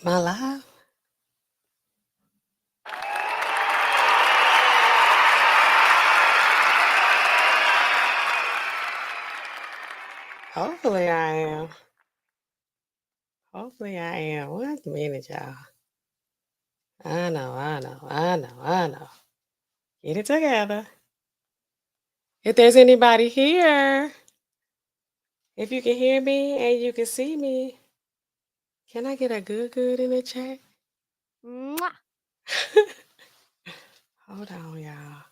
Am I live? Hopefully I am. Hopefully I am. Wait a minute, y'all. I know. Get it together. If there's anybody here, if you can hear me and you can see me, can I get a good in the chat? Mwah. Hold on, y'all.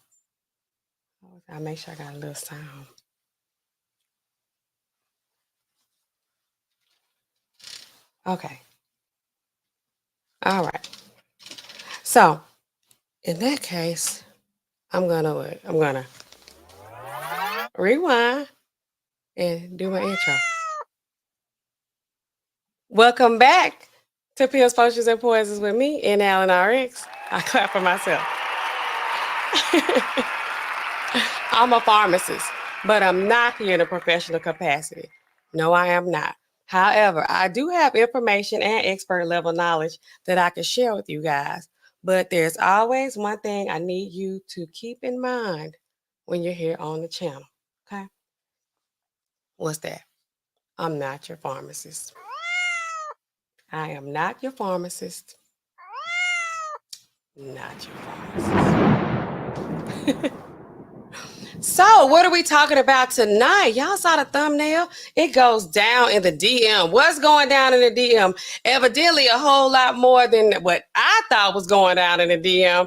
I'll make sure I got a little sound. Okay. All right. So in that case, I'm gonna rewind and do my intro. Welcome back to Pills, Potions, and Poisons with me, nallenrx. I clap for myself. I'm a pharmacist, but I'm not here in a professional capacity. No, I am not. However, I do have information and expert level knowledge that I can share with you guys. But there's always one thing I need you to keep in mind when you're here on the channel. Okay? What's that? I'm not your pharmacist. I am not your pharmacist. Not your pharmacist. So, what are we talking about tonight? Y'all saw the thumbnail? It goes down in the DM. What's going down in the DM? Evidently, a whole lot more than what I thought was going down in the DM.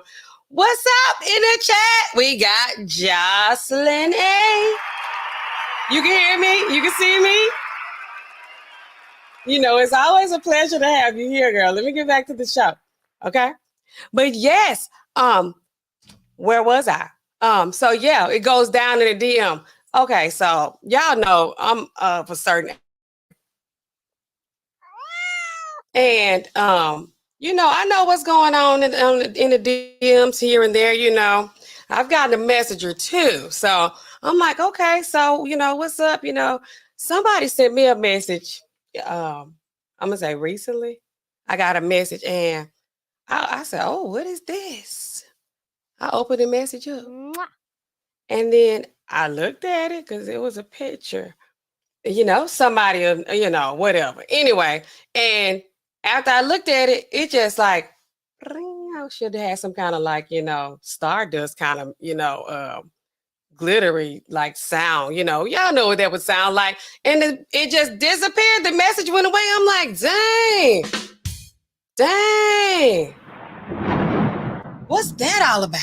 What's up in the chat? We got Jocelyn A. You can hear me? You can see me? You know, it's always a pleasure to have you here, girl. Let me get back to the show. Okay? But yes, where was I? So yeah, it goes down in the DM. Okay, so y'all know I'm for certain. And you know, I know what's going on in the DMs here and there, you know. I've gotten a message or two. So I'm like, okay, so you know, what's up? You know, somebody sent me a message. I'm gonna say recently. I got a message and I said, oh, what is this? I opened the message up. Mwah. And then I looked at it because it was a picture, you know, somebody, you know, whatever. Anyway, and after I looked at it, it just like, I should have had some kind of like, you know, stardust kind of, you know, glittery like sound, you know, y'all know what that would sound like. And it just disappeared. The message went away. I'm like, dang, what's that all about?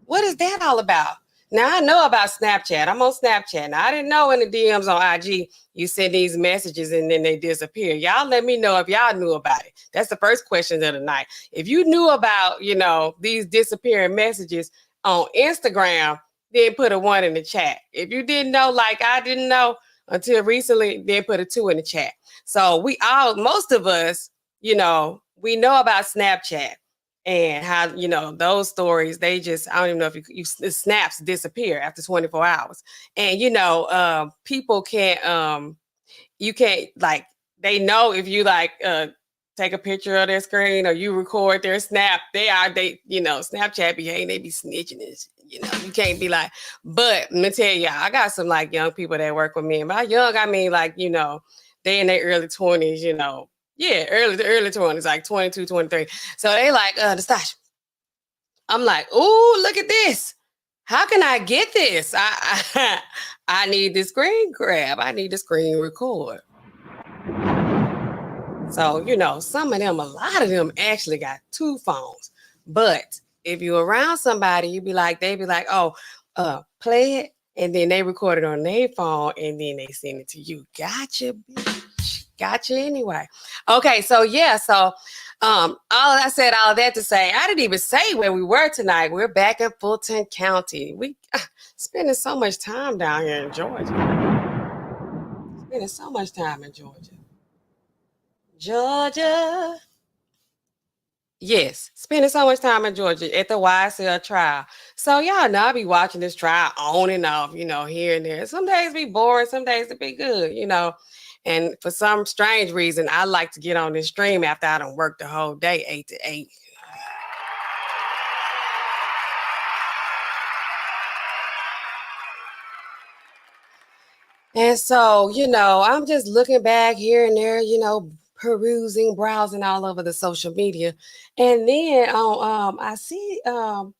What is that all about? Now I know about Snapchat. I'm on Snapchat. Now I didn't know in the DMs on IG you send these messages and then they disappear. Y'all let me know if y'all knew about it. That's the first question of the night. If you knew about, you know, these disappearing messages on Instagram, then put a 1 in the chat. If you didn't know, like I didn't know until recently, then put a 2 in the chat. So most of us, you know, we know about Snapchat and how, you know, those stories, they just, I don't even know if the snaps disappear after 24 hours. And you know, people can't you can't, like, they know if you like take a picture of their screen or you record their snap, they you know, Snapchat behave, they be snitching this, you know, you can't be like. But let me tell y'all, I got some like young people that work with me, and by young I mean like, you know, they in their early 20s, you know. Yeah, early 20s, like 22, 23. So they like, Nastasha. I'm like, oh, look at this. How can I get this? I need the screen grab. I need the screen record. So, you know, some of them, a lot of them actually got 2 phones. But if you're around somebody, they be like, oh, play it. And then they record it on their phone and then they send it to you. Gotcha, bitch. Gotcha anyway. Okay, so yeah, so all of that to say, I didn't even say where we were tonight. We're back in Fulton County. We spending so much time down here in Georgia. Spending so much time in Georgia. Georgia. Yes, spending so much time in Georgia at the YSL trial. So y'all know I be watching this trial on and off, here and there. Some days be boring, some days it be good. And for some strange reason, I like to get on this stream after I done worked the whole day, 8 to 8. And so, I'm just looking back here and there, perusing, browsing all over the social media. And then I see on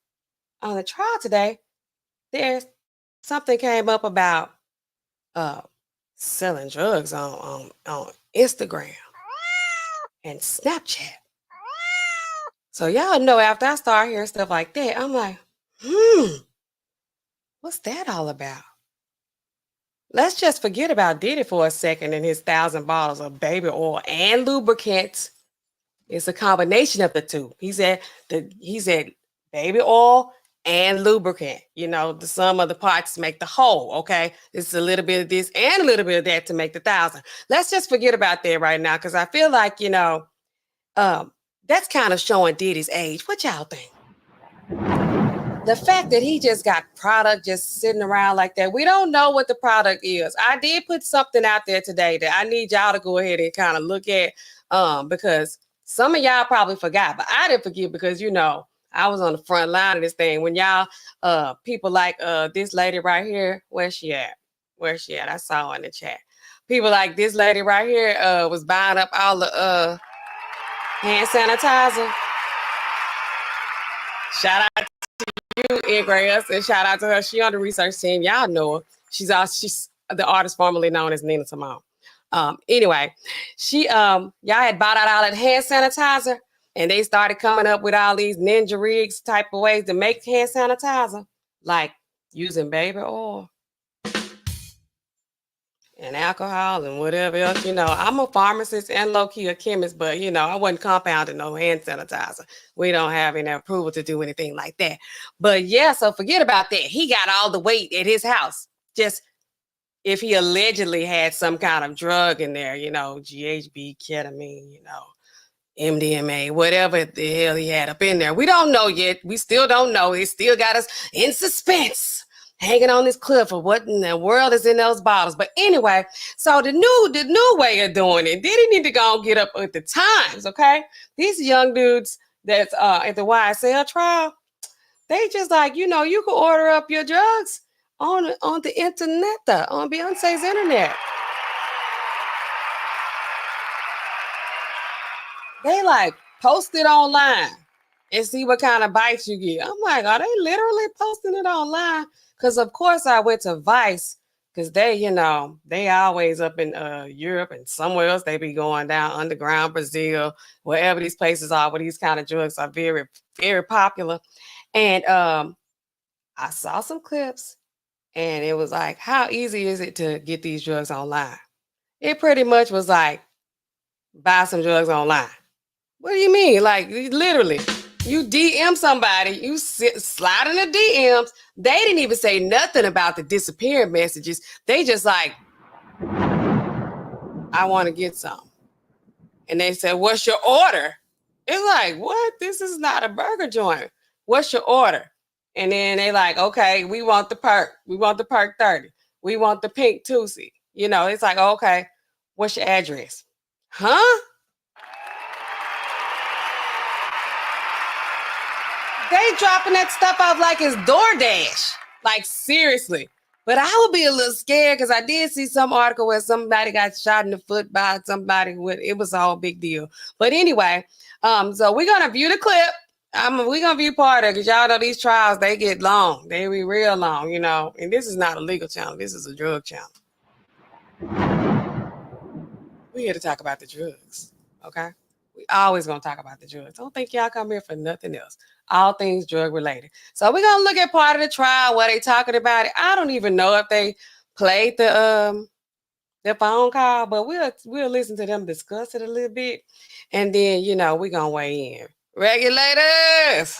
the trial today, there's something came up about uh selling drugs on Instagram and Snapchat. So y'all know after I start hearing stuff like that, I'm like, what's that all about? Let's just forget about Diddy for a second and his 1,000 bottles of baby oil and lubricants. It's a combination of the two. He said baby oil and lubricant. The sum of the parts make the whole. Okay, it's a little bit of this and a little bit of that to make the 1,000. Let's just forget about that right now because I feel like that's kind of showing Diddy's age. What y'all think? The fact that he just got product just sitting around like that, we don't know what the product is. I did put something out there today that I need y'all to go ahead and kind of look at because some of y'all probably forgot, but I didn't forget because, I was on the front line of this thing. When y'all, people like this lady right here, where's she at? I saw her in the chat. People like this lady right here was buying up all the hand sanitizer. Shout out you, Ingray, and shout out to her. She on the research team. Y'all know her. She's the artist formerly known as Nina Simone. Anyway, she y'all had bought out all that hand sanitizer, and they started coming up with all these ninja rigs type of ways to make hand sanitizer, like using baby oil and alcohol and whatever else. I'm a pharmacist and low-key a chemist, but I wasn't compounding no hand sanitizer. We don't have any approval to do anything like that. But yeah, so forget about that. He got all the weight at his house. Just if he allegedly had some kind of drug in there, GHB, ketamine, MDMA, whatever the hell he had up in there. We don't know yet. We still don't know. It still got us in suspense, hanging on this cliff of what in the world is in those bottles. But anyway, so the new way of doing it, Diddy need to go and get up with the times, okay? These young dudes that's at the YSL trial, they just like, you can order up your drugs on the internet, on Beyonce's internet. They like post it online and see what kind of bites you get. I'm like, are they literally posting it online? Because of course I went to Vice because they always up in Europe and somewhere else. They be going down underground Brazil, wherever these places are where these kind of drugs are very, very popular. And I saw some clips and it was like, how easy is it to get these drugs online? It pretty much was like, buy some drugs online. What do you mean? Like, literally, you DM somebody, you slide in the DMs. They didn't even say nothing about the disappearing messages. They just like, I want to get some. And they said, what's your order? It's like, what? This is not a burger joint. What's your order? And then they like, okay, we want the perk. We want the perk 30. We want the pink Tusi. It's like, okay, what's your address? Huh? They dropping that stuff off like it's DoorDash. Like, seriously. But I would be a little scared because I did see some article where somebody got shot in the foot by somebody. It was a whole big deal. But anyway, so we're going to view the clip. We're going to view part of it because y'all know these trials, they get long. They be real long, And this is not a legal channel. This is a drug channel. We're here to talk about the drugs, okay? We always going to talk about the drugs. Don't think y'all come here for nothing else. All things drug related. So we're going to look at part of the trial where they talking about it. I don't even know if they played the phone call, but we'll listen to them discuss it a little bit. And then, we're going to weigh in. Regulators!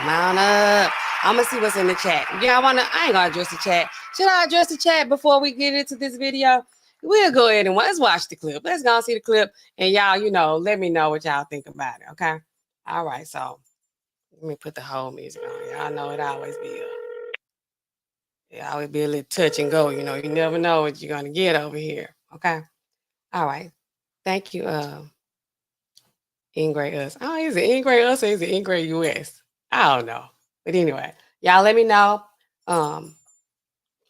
Mount up. I'm going to see what's in the chat. I ain't going to address the chat. Should I address the chat before we get into this video? we'll go ahead and let's watch the clip. Let's go see the clip, and y'all, let me know what y'all think about it. Okay. All right. So let me put the whole music on. Y'all know it always be a little touch and go. You never know what you're gonna get over here. Okay. All right. Thank you, Ingray Us. Oh, is it Ingray Us or is it Ingray US? I don't know. But anyway, y'all let me know.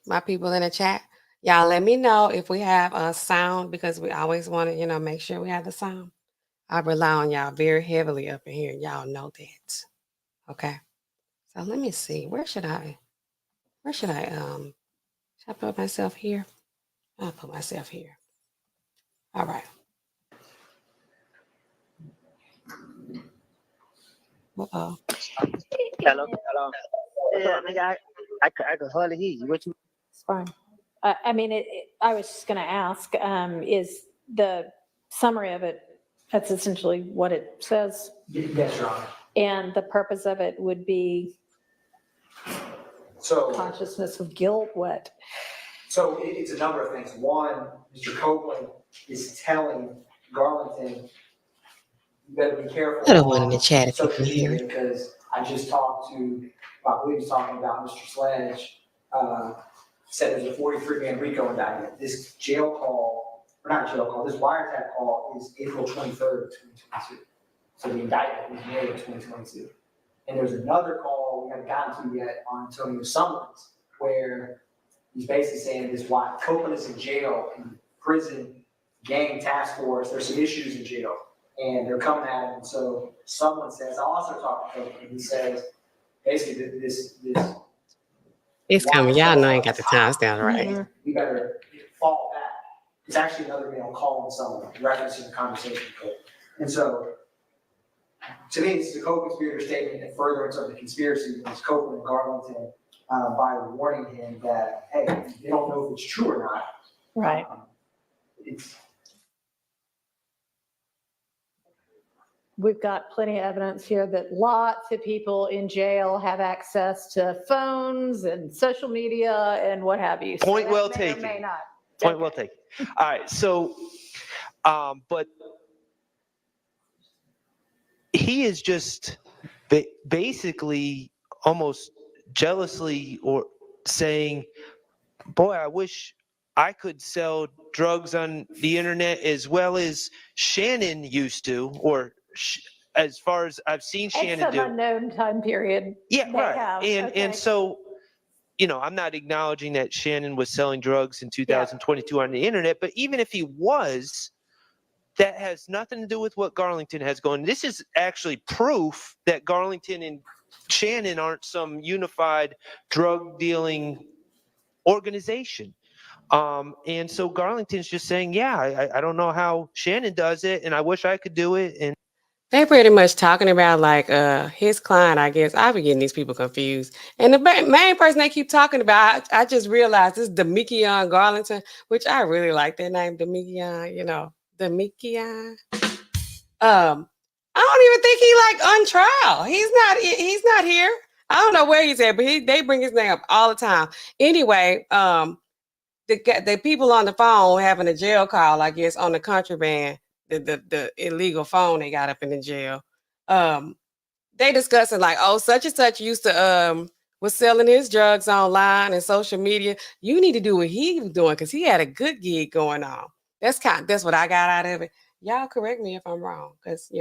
My people in the chat, y'all let me know if we have a sound, because we always want to, make sure we have the sound. I rely on y'all very heavily up in here. Y'all know that. Okay. So let me see. Should I put myself here? I'll put myself here. All right. Uh-oh. Hello. Yeah, nigga, I could hardly hear you. What you? It's fine. I mean, I was just going to ask, is the summary of it, that's essentially what it says? Yes, Your Honor. And the purpose of it would be So, consciousness of guilt, what? so it's a number of things. One, Mr. Copeland is telling Garlington, you better be careful. Put a one in the chat if you can hear it. Because I just talked to, I believe he's talking about Mr. Sledge, said there's a 43-man RICO indictment. This jail call, or not jail call, this wiretap call is April 23rd, 2022. So the indictment was made in 2022. And there's another call we haven't gotten to yet on Antonio Summons, where he's basically saying this: why Copeland is in jail, in prison, gang task force, there's some issues in jail, and they're coming at him. And so someone says, I'll also talk to Copeland, and he says, basically this It's coming. Y'all know I ain't got the timestamp right. Mm-hmm. we better fall back. It's actually another male calling someone, referencing the conversation with Copeland. And so, to me, this is a co-conspirator statement in furtherance of the conspiracy against Copeland and Garlington by warning him that, hey, they don't know if it's true or not. Right. We've got plenty of evidence here that lots of people in jail have access to phones and social media and what have you. So Point well may or taken. may not. Point well taken. All right. So, but he is just basically almost jealously or saying, boy, I wish I could sell drugs on the internet as well as Shannon used to, or as far as I've seen Shannon At do. some unknown time period. Yeah, they right. have. And so, I'm not acknowledging that Shannon was selling drugs in 2022 on the internet, but even if he was, that has nothing to do with what Garlington has going. This is actually proof that Garlington and Shannon aren't some unified drug dealing organization. And so Garlington's just saying, yeah, I don't know how Shannon does it, and I wish I could do it. And They pretty much talking about like his client, I guess. I be getting these people confused. And the main person they keep talking about, I just realized this is Demekion Garlington, which I really like that name, Demekion, Demekion. I don't even think he like on trial. He's not here. I don't know where he's at, but they bring his name up all the time. Anyway, the people on the phone having a jail call, I guess, on the contraband, the illegal phone they got up in the jail. They discussing like, oh, such and such used to was selling his drugs online and social media. You need to do what he was doing because he had a good gig going on. That's what I got out of it. Y'all correct me if I'm wrong, because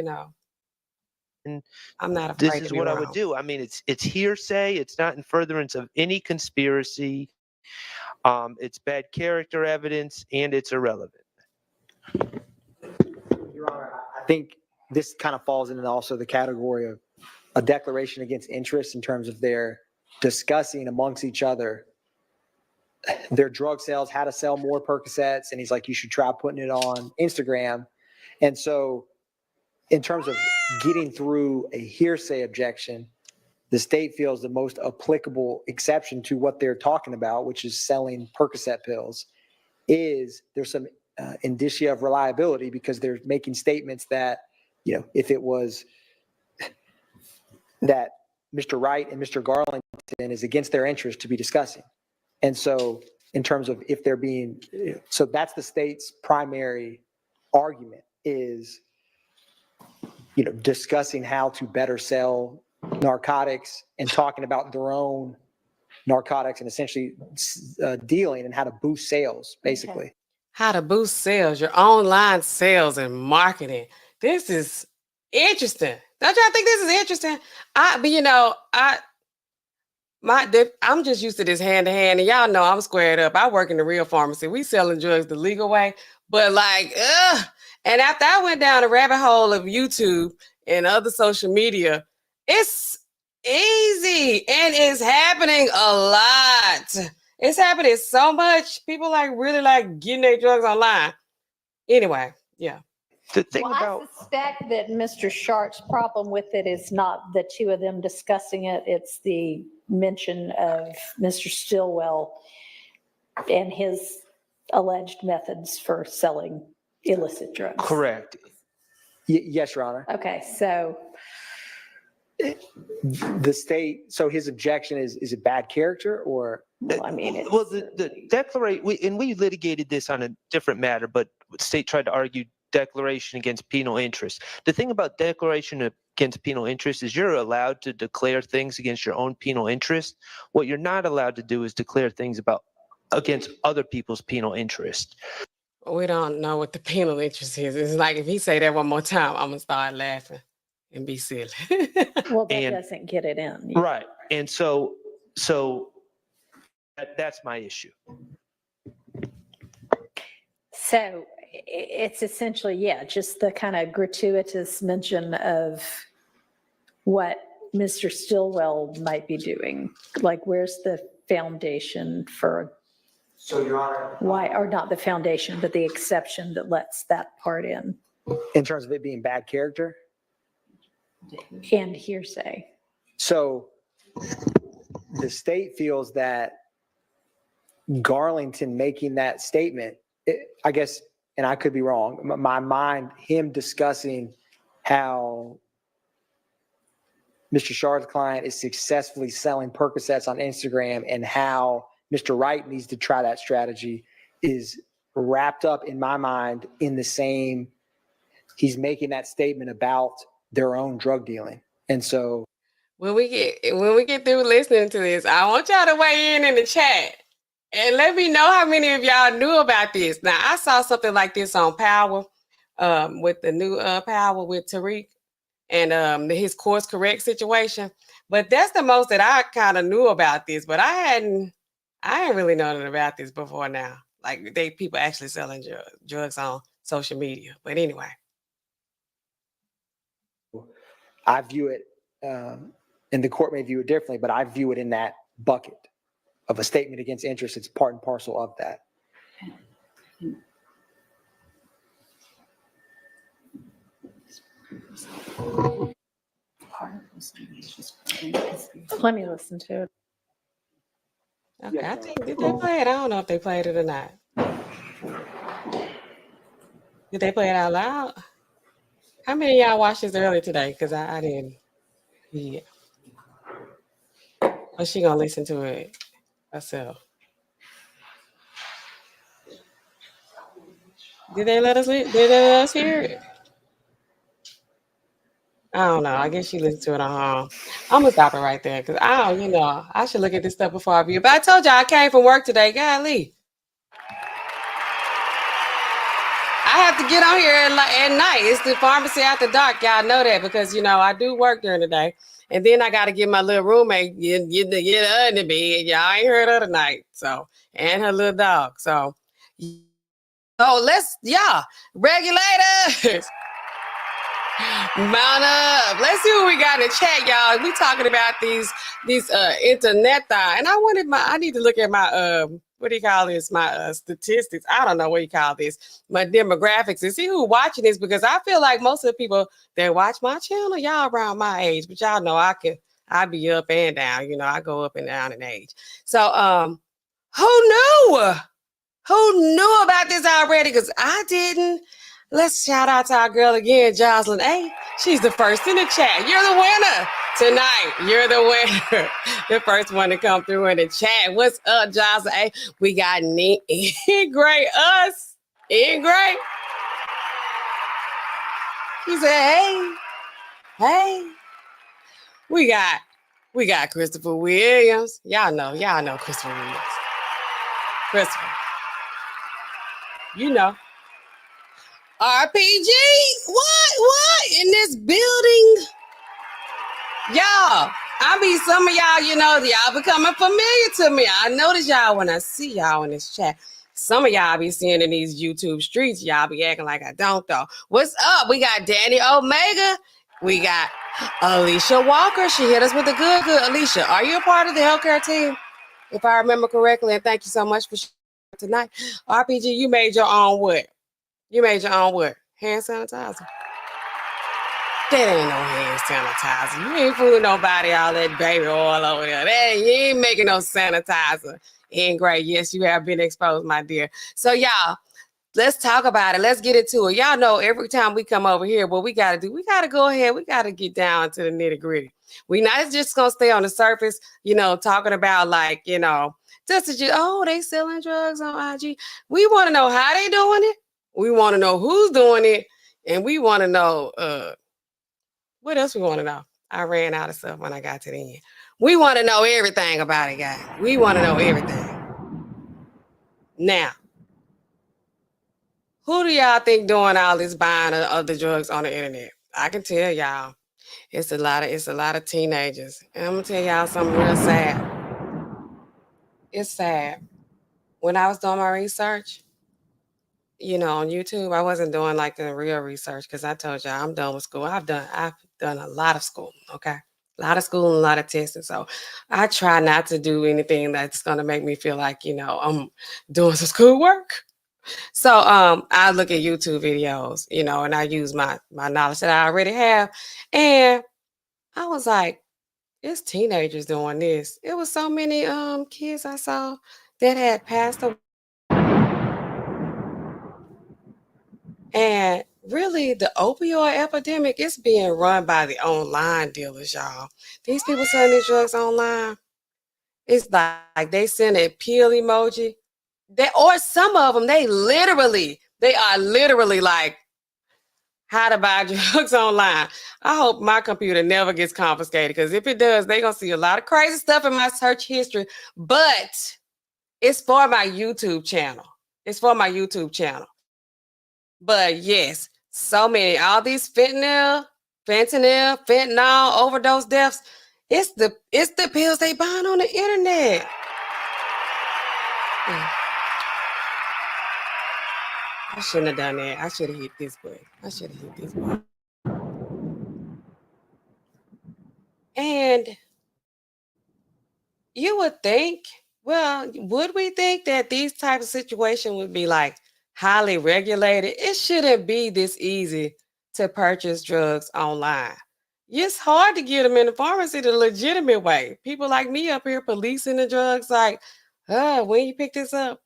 I'm not afraid. this is what I would do. I mean, it's hearsay. It's not in furtherance of any conspiracy. It's bad character evidence, and it's irrelevant. Your Honor, I think this kind of falls into also the category of a declaration against interest in terms of their discussing amongst each other their drug sales, how to sell more Percocets. And he's like, you should try putting it on Instagram. And so in terms of getting through a hearsay objection, the state feels the most applicable exception to what they're talking about, which is selling Percocet pills, is there's some indicia of reliability because they're making statements that, if it was that Mr. Wright and Mr. Garlington is against their interest to be discussing. And so in terms of if they're being, so that's the state's primary argument is, discussing how to better sell narcotics and talking about their own narcotics and essentially dealing and how to boost sales, basically. How to boost sales, your online sales and marketing. This is interesting. Don't y'all think this is interesting? I'm just used to this hand to hand, and y'all know I'm squared up. I work in the real pharmacy. We selling drugs the legal way, but and after I went down the rabbit hole of YouTube and other social media, it's easy and it's happening a lot. It's happening so much. People really getting their drugs online. Anyway, yeah. The thing I suspect that Mr. Sharp's problem with it is not the two of them discussing it. It's the mention of Mr. Stillwell and his alleged methods for selling illicit drugs. correct. Yes, Your Honor. Okay, so The state, so his objection is it bad character or? well, I mean, it's, Well, the declaration, we litigated this on a different matter, but the state tried to argue declaration against penal interest. The thing about declaration against penal interest is you're allowed to declare things against your own penal interest. What you're not allowed to do is declare things against other people's penal interest. We don't know what the penal interest is. It's like if he say that one more time, I'm gonna start laughing and be silly. well, that and- doesn't get it in. Right. And so that's my issue. So it's essentially, just the kind of gratuitous mention of what Mr. Stillwell might be doing. Like, where's the foundation for So, Your Honor. why, or not the foundation, but the exception that lets that part in In terms of it being bad character? and hearsay? So the state feels that Garlington making that statement, I guess, and I could be wrong, my mind, him discussing how Mr. Shard's client is successfully selling Percocets on Instagram and how Mr. Wright needs to try that strategy is wrapped up in my mind in the same, he's making that statement about their own drug dealing. And so when we get through listening to this, I want y'all to weigh in the chat and let me know how many of y'all knew about this. Now, I saw something like this on Power, with the new Power with Tariq and his course correct situation. But that's the most that I kind of knew about this. But I hadn't really known about this before now. Like people actually selling drugs on social media. But anyway. I view it, and the court may view it differently, but I view it in that bucket of a statement against interest. It's part and parcel of that. Let me listen to it. Okay, I think, did they play it? I don't know if they played it or not. Did they play it out loud? How many of y'all watched this earlier today? Because I didn't. Yeah. Or she gonna listen to it herself? Did they let us hear it? I don't know. I guess she listened to it on her own. I'm gonna stop it right there because I should look at this stuff before I view it. But I told y'all I came from work today. Golly. I have to get on here at night. It's the pharmacy after dark. Y'all know that because, I do work during the day. And then I got to get my little roommate, get her in the bed. Y'all ain't heard her tonight. So, and her little dog. So regulators, mount up. Let's see what we got in the chat, y'all. We talking about these internet and I need to look at my what do you call this? My statistics. I don't know what you call this. My demographics and see who's watching this because I feel like most of the people that watch my channel, y'all around my age, but y'all know I be up and down. I go up and down in age. So who knew? Who knew about this already? Because I didn't. Let's shout out to our girl again, Jocelyn A. She's the first in the chat. You're the winner tonight. You're the winner. The first one to come through in the chat. What's up, Jocelyn A? We got Ian Gray, us. Ian Gray. He said, hey. We got Christopher Williams. Y'all know Christopher Williams. Christopher. You know. RPG. What? In this building? Y'all, some of y'all, y'all becoming familiar to me. I notice y'all when I see y'all in this chat. Some of y'all be seeing in these YouTube streets, y'all be acting like I don't though. What's up? We got Danny Omega. We got Alicia Walker. She hit us with a good. Alicia, are you a part of the healthcare team? If I remember correctly, and thank you so much for tonight. RPG, you made your own what? Hand sanitizer. That ain't no hand sanitizer. You ain't fooling nobody all that baby oil over there. You ain't making no sanitizer. And great. Yes, you have been exposed, my dear. So y'all, let's talk about it. Let's get into it. Y'all know every time we come over here, what we got to do, we got to go ahead. We got to get down to the nitty gritty. We not just going to stay on the surface, talking about they selling drugs on IG. We want to know how they doing it. We want to know who's doing it. And we want to know, what else we want to know? I ran out of stuff when I got to the end. We want to know everything about it, guys. We want to know everything. Now, who do y'all think doing all this buying of the drugs on the internet? I can tell y'all, it's a lot of teenagers. And I'm gonna tell y'all something real sad. It's sad. When I was doing my research, on YouTube, I wasn't doing like the real research because I told y'all I'm done with school. I've done a lot of school, okay? A lot of school and a lot of testing. So I try not to do anything that's gonna make me feel like, I'm doing some schoolwork. So I look at YouTube videos, and I use my knowledge that I already have. And I was like, it's teenagers doing this. It was so many kids I saw that had passed away. And really, the opioid epidemic is being run by the online dealers, y'all. These people selling these drugs online, it's like they send a pill emoji. Or some of them, they are literally like, how to buy drugs online. I hope my computer never gets confiscated, because if it does, they're going to see a lot of crazy stuff in my search history. But it's for my YouTube channel. But yes, so many, all these fentanyl, overdose deaths, it's the pills they buying on the internet. I shouldn't have done that. I should have hit this button. And you would think, would we think that these types of situations would be like highly regulated? It shouldn't be this easy to purchase drugs online. It's hard to get them in the pharmacy the legitimate way. People like me up here policing the drugs like, when you pick this up,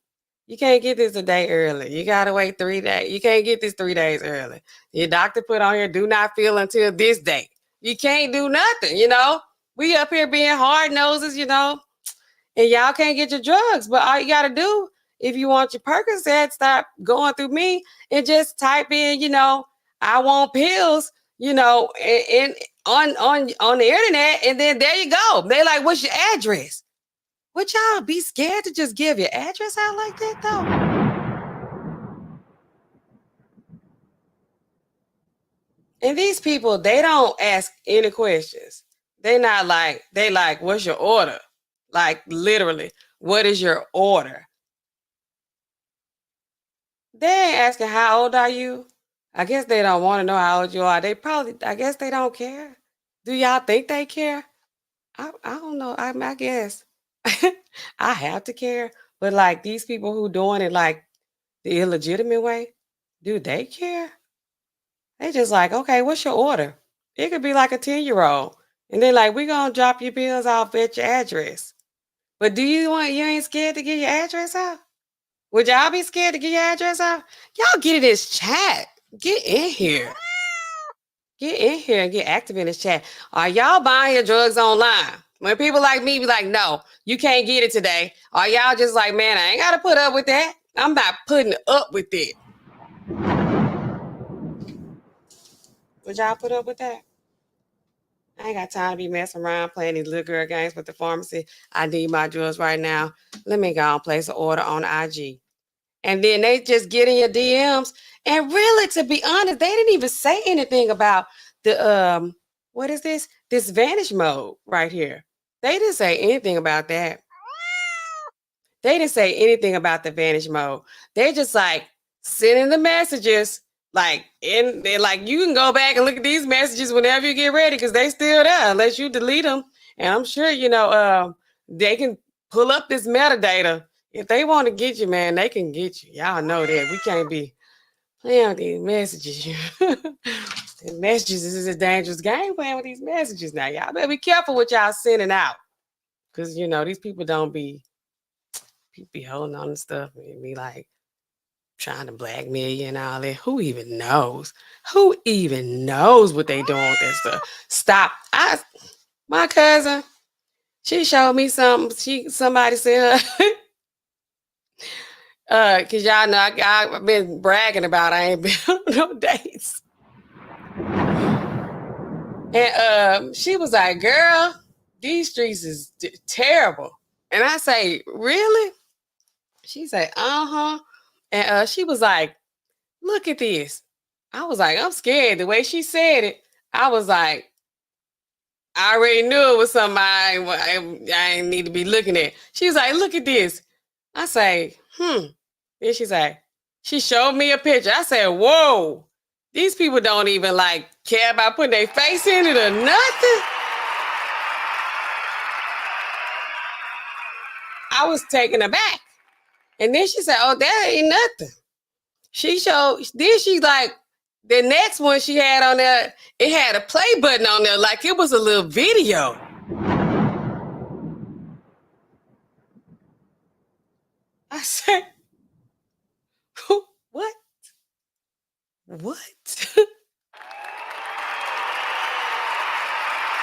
you can't get this a day early. You got to wait 3 days. You can't get this 3 days early. Your doctor put on here, do not fill until this date. You can't do nothing, We up here being hard noses, and y'all can't get your drugs. But all you got to do, if you want your Percocet, stop going through me and just type in, I want pills, and on the internet, and then there you go. They like, what's your address? Would y'all be scared to just give your address out like that, though? And these people, they don't ask any questions. They like, what's your order? Like, literally, what is your order? They ain't asking how old are you. I guess they don't want to know how old you are. I guess they don't care. Do y'all think they care? I don't know. I guess. I have to care. But like these people who doing it like the illegitimate way, do they care? They just like, okay, what's your order? It could be like a 10-year-old. And they're like, we're going to drop your bills off at your address. But you ain't scared to get your address out? Would y'all be scared to get your address out? Y'all get in this chat. Get in here. Get in here and get active in this chat. Are y'all buying your drugs online? When people like me be like, no, you can't get it today. Are y'all just like, man, I ain't got to put up with that. I'm not putting up with it. Would y'all put up with that? I ain't got time to be messing around playing these little girl games with the pharmacy. I need my drugs right now. Let me go and place an order on IG. And then they just get in your DMs. And really, to be honest, they didn't even say anything about the what is this? This vanish mode right here. They didn't say anything about that. They didn't say anything about the vanish mode. They just like sending the messages, like they're like, you can go back and look at these messages whenever you get ready because they still there unless you delete them. And I'm sure they can pull up this metadata. If they want to get you, man, they can get you. Y'all know that. We can't be playing with these messages. The messages is a dangerous game playing with these messages now. Y'all better be careful what y'all sending out. Because, these people don't be holding on to stuff and be like trying to blackmail you and all that. Who even knows? Who even knows what they doing with that stuff? Stop. My cousin, she showed me something. Somebody sent her. Cause y'all know I've been bragging about I ain't been on no dates. And she was like, girl, these streets is terrible. And I say, really? She said, uh-huh. And she was like, look at this. I was like, I'm scared. The way she said it, I was like, I already knew it was something I didn't need to be looking at. She was like, look at this. I say, Then she's like, she showed me a picture. I said, whoa, these people don't even like care about putting their face in it or nothing. I was taken aback. And then she said, oh, that ain't nothing. Then she like, the next one she had on there, it had a play button on there, like it was a little video. I said, what?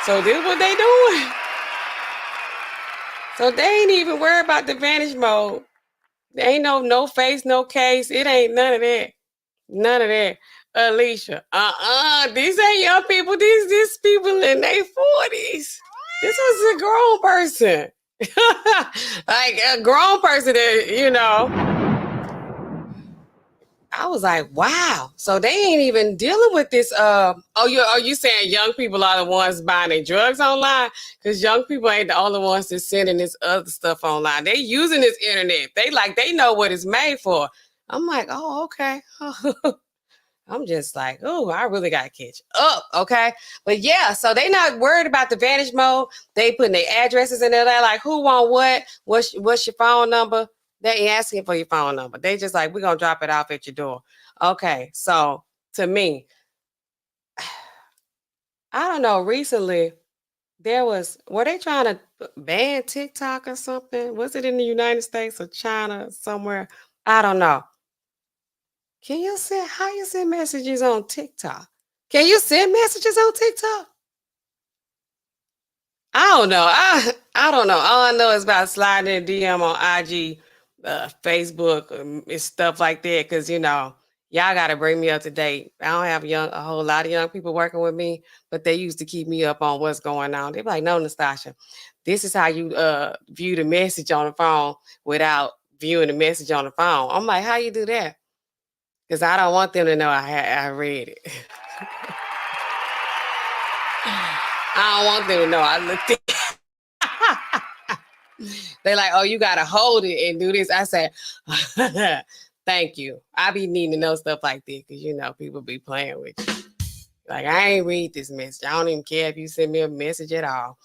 So this what they doing? So they ain't even worried about the vanish mode. There ain't no face, no case. It ain't none of that. None of that. Alicia, these ain't young people. These people in their 40s. This was a grown person. Like a grown person that, I was like, wow. So they ain't even dealing with this. Are you saying young people are the ones buying their drugs online? Because young people ain't the only ones that's sending this other stuff online. They using this internet. They know what it's made for. I'm like, oh, okay. I'm just like, oh, I really got to catch up, okay? But yeah, so they not worried about the vanish mode. They putting their addresses in there. They're like, who want what? What's your phone number? They ain't asking for your phone number. They just like, we're going to drop it off at your door. Okay, so to me, I don't know, recently, were they trying to ban TikTok or something? Was it in the United States or China somewhere? I don't know. How you send messages on TikTok? Can you send messages on TikTok? I don't know. I don't know. All I know is about sliding in DM on IG, Facebook, and stuff like that. Cause y'all got to bring me up to date. I don't have a whole lot of young people working with me, but they used to keep me up on what's going on. They're like, no, Nastasha, this is how you view the message on the phone without viewing the message on the phone. I'm like, how you do that? Because I don't want them to know I read it. I don't want them to know I looked at it. They're like, oh, you got to hold it and do this. I said, thank you. I be needing to know stuff like that because, people be playing with you. Like, I ain't read this message. I don't even care if you send me a message at all.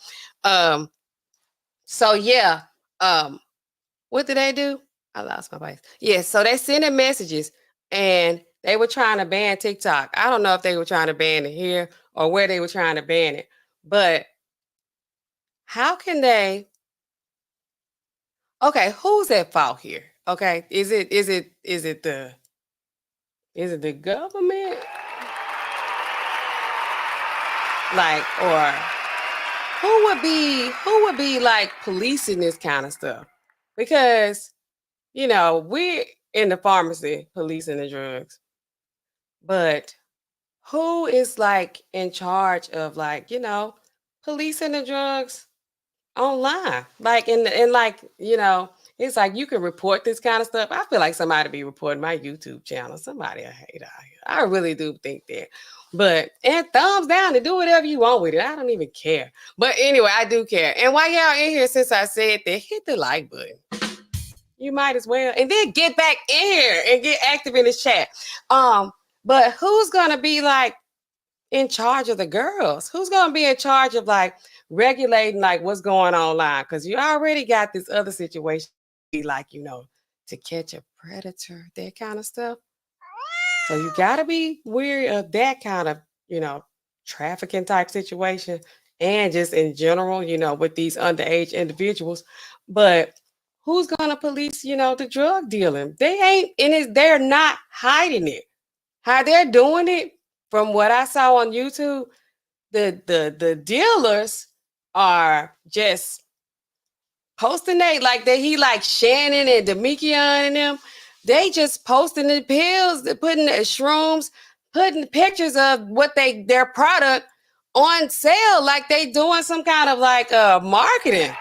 So, yeah. What did they do? I lost my place. Yeah, so they sending messages and they were trying to ban TikTok. I don't know if they were trying to ban it here or where they were trying to ban it, but how can they? Okay, who's at fault here? Okay, is it Is it the government? Like, or who would be like policing this kind of stuff? Because, we're in the pharmacy policing the drugs, but who is like in charge of like, policing the drugs online? Like and like, it's like you can report this kind of stuff. I feel like somebody be reporting my YouTube channel. Somebody I hate out here. I really do think that. But and thumbs down and do whatever you want with it. I don't even care. But anyway, I do care. And while y'all in here, since I said that, hit the like button. You might as well. And then get back in here and get active in the chat. But who's gonna be like in charge of the girls? Who's gonna be in charge of like regulating like what's going on online? Because you already got this other situation, like to catch a predator, that kind of stuff. So you gotta be wary of that kind of trafficking type situation, and just in general, with these underage individuals. But who's gonna police, the drug dealing? They ain't in it. They're not hiding it. How they're doing it, from what I saw on YouTube, the dealers are just posting he like Shannon and Demikion and them. They just posting the pills, they putting the shrooms, putting pictures of what their product on sale, like they doing some kind of like marketing.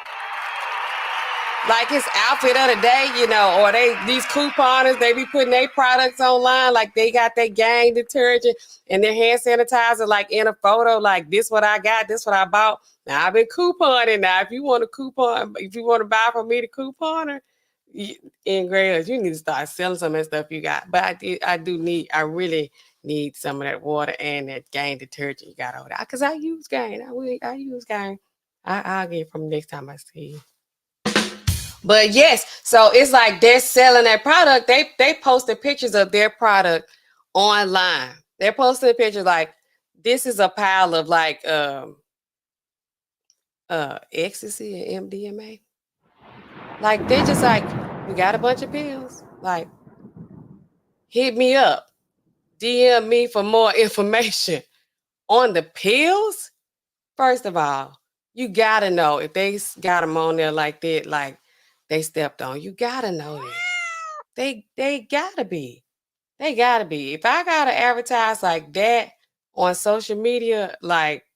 Like his outfit of the day, or these couponers, they be putting their products online, like they got their gang detergent and their hand sanitizer, like in a photo, like this what I got, this what I bought. Now I've been couponing. Now, if you want to buy from me the couponer, in Grails, you need to start selling some of that stuff you got. But I really need some of that water and that gang detergent you got over there. Because I use gang. I use gang. I'll get it from next time I see you. But yes, so it's like they're selling their product. They posted pictures of their product online. They're posting pictures like, this is a pile of like ecstasy and MDMA. Like they just like, we got a bunch of pills. Like, hit me up, DM me for more information on the pills. First of all, you gotta know if they got them on there like that, like they stepped on. You gotta know that. They gotta be. They gotta be. If I gotta advertise like that on social media, like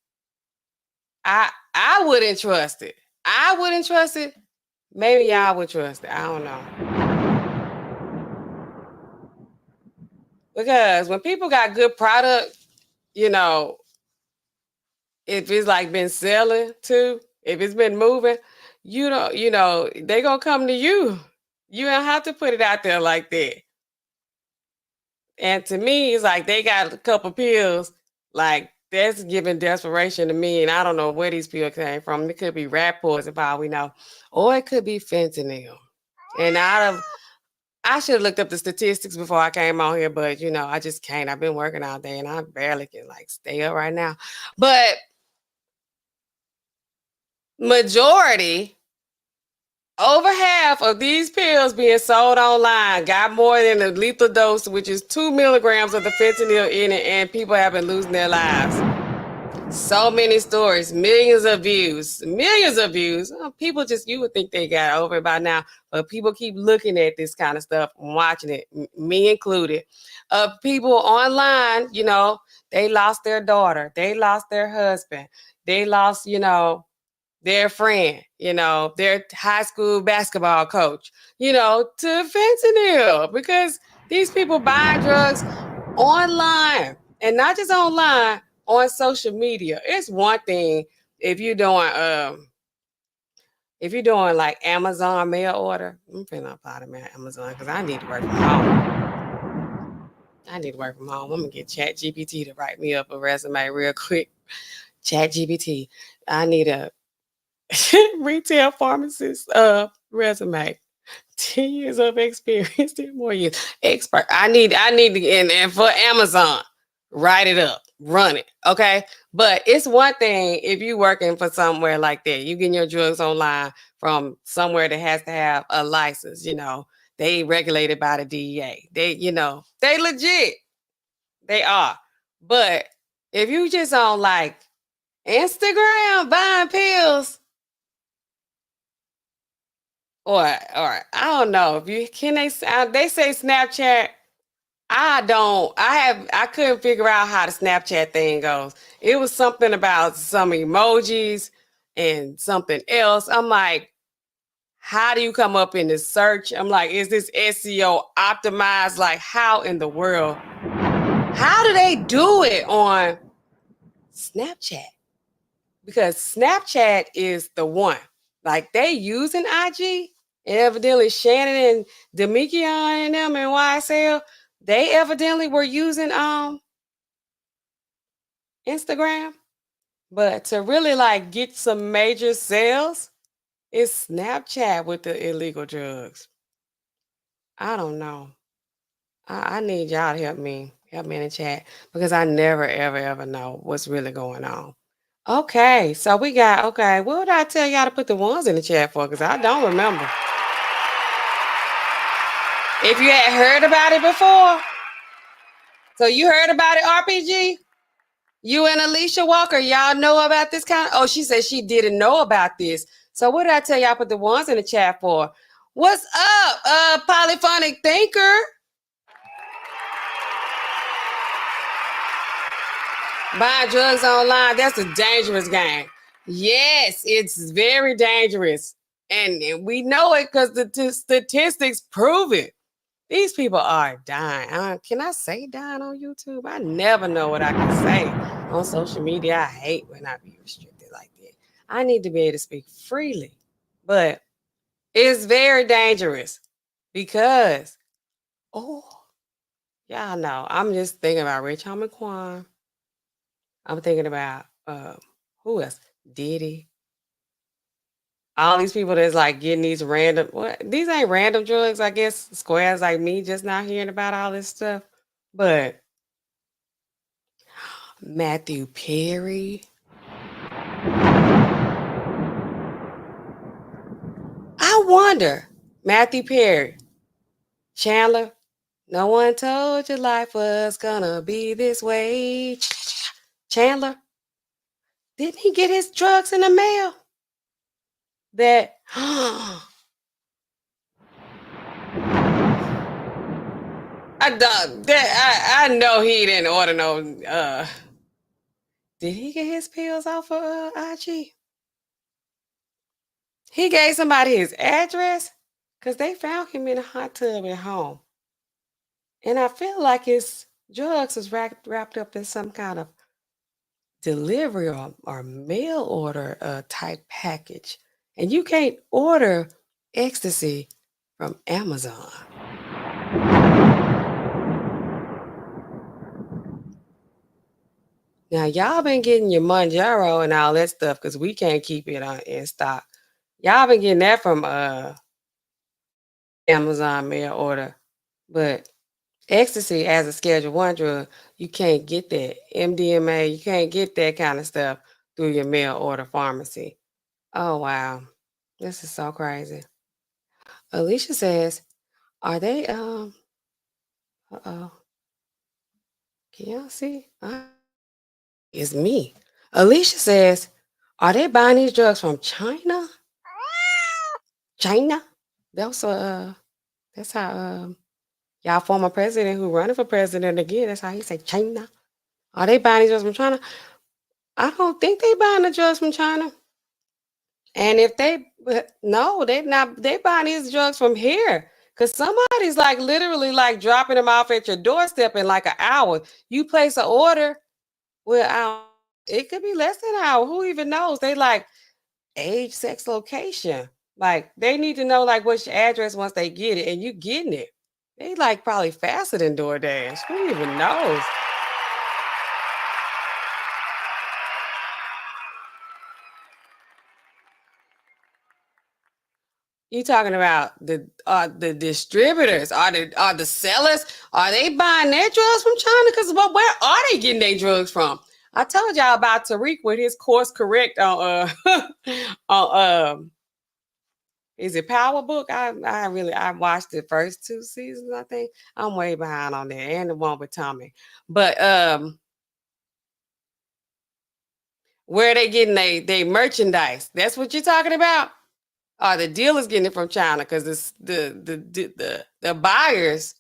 I wouldn't trust it. I wouldn't trust it. Maybe y'all would trust it. I don't know. Because when people got good product, if it's like been selling too, if it's been moving, they gonna come to you. You don't have to put it out there like that. And to me, it's like they got a couple pills, like that's giving desperation to me. And I don't know where these pills came from. It could be rat poison, for all we know, or it could be fentanyl. And I should have looked up the statistics before I came on here, but I just can't. I've been working all day and I barely can like stay up right now. But majority, over half of these pills being sold online got more than a lethal dose, which is 2 milligrams of the fentanyl in it, and people have been losing their lives. So many stories, millions of views. People you would think they got over it by now, but people keep looking at this kind of stuff and watching it, me included. People online, they lost their daughter, they lost their husband, they lost, their friend, their high school basketball coach, to fentanyl, because these people buying drugs online, and not just online, on social media. It's one thing if you're doing like Amazon mail order. I'm finna apply to Amazon because I need to work from home. I'm gonna get ChatGPT to write me up a resume real quick. ChatGPT. I need a retail pharmacist resume. 10 years of experience, 10 more years. Expert. I need to, and for Amazon, write it up, run it. Okay. But it's one thing if you working for somewhere like that, you getting your drugs online from somewhere that has to have a license, they regulated by the DEA. They legit. They are. But if you just on like Instagram buying pills, or I don't know if you can they say Snapchat. I couldn't figure out how the Snapchat thing goes. It was something about some emojis and something else. I'm like, how do you come up in this search? I'm like, is this SEO optimized? Like, how in the world? How do they do it on Snapchat? Because Snapchat is the one. Like, they using IG. Evidently, Shannon and Demikion and them and YSL, they evidently were using Instagram. But to really like get some major sales, it's Snapchat with the illegal drugs. I don't know. I need y'all to help me in the chat because I never, ever, ever know what's really going on. Okay, so we got, okay, what would I tell y'all to put the ones in the chat for? Because I don't remember. If you had heard about it before, so you heard about it, RPG? You and Alicia Walker, y'all know about this kind of, oh, she said she didn't know about this. So what did I tell y'all put the ones in the chat for? What's up, polyphonic thinker? Buying drugs online, that's a dangerous game. Yes, it's very dangerous. And we know it because the statistics prove it. These people are dying. Can I say dying on YouTube? I never know what I can say on social media. I hate when I be restricted like that. I need to be able to speak freely. But it's very dangerous because, oh, y'all know, I'm just thinking about Rich Homie Quan. I'm thinking about who else? Diddy. All these people that's like getting these random, these ain't random drugs, I guess. Squares like me just not hearing about all this stuff. But Matthew Perry. I wonder, Matthew Perry, Chandler, no one told you life was gonna be this way. Chandler, didn't he get his drugs in the mail? That I know he didn't order no did he get his pills off of IG? He gave somebody his address because they found him in a hot tub at home. And I feel like his drugs was wrapped up in some kind of delivery or mail order type package. And you can't order ecstasy from Amazon. Now, y'all been getting your Monjaro and all that stuff because we can't keep it in stock. Y'all been getting that from Amazon mail order. But ecstasy as a Schedule 1 drug, you can't get that. MDMA, you can't get that kind of stuff through your mail order pharmacy. Oh, wow. This is so crazy. Alicia says, are they, uh-oh. Can y'all see? It's me. Alicia says, are they buying these drugs from China? China? That's how y'all former president who running for president again, that's how he say China. Are they buying these drugs from China? I don't think they buying the drugs from China. And if no, they not, they buying these drugs from here. Cause somebody's like literally like dropping them off at your doorstep in like an hour. You place an order, well, it could be less than an hour. Who even knows? They like age, sex, location. Like they need to know like what's your address once they get it, and you getting it. They like probably faster than DoorDash. Who even knows? You talking about the distributors? Are the sellers? Are they buying their drugs from China? Because where are they getting their drugs from? I told y'all about Tariq with his course correct on on Is it Power Book? I watched the first 2 seasons, I think. I'm way behind on that, and the one with Tommy. But where they getting they merchandise? That's what you're talking about? Or the dealers getting it from China? Because the buyers,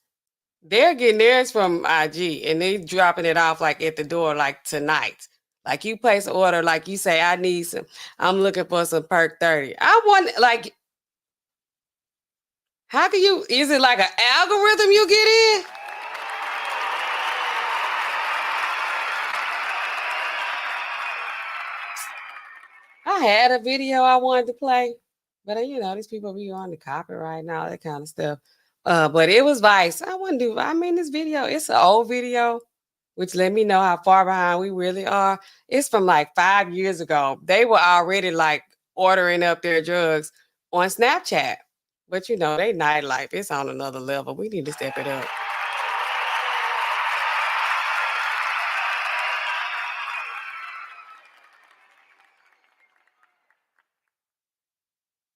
they're getting theirs from IG and they dropping it off like at the door like tonight. Like you place an order, like you say, I'm looking for some Perk 30. I want like, how can you, is it like an algorithm you get in? I had a video I wanted to play, but these people be on the copyright and all that kind of stuff. But it was Vice. This video, it's an old video, which let me know how far behind we really are. It's from like 5 years ago. They were already like ordering up their drugs on Snapchat. But they nightlife, it's on another level. We need to step it up.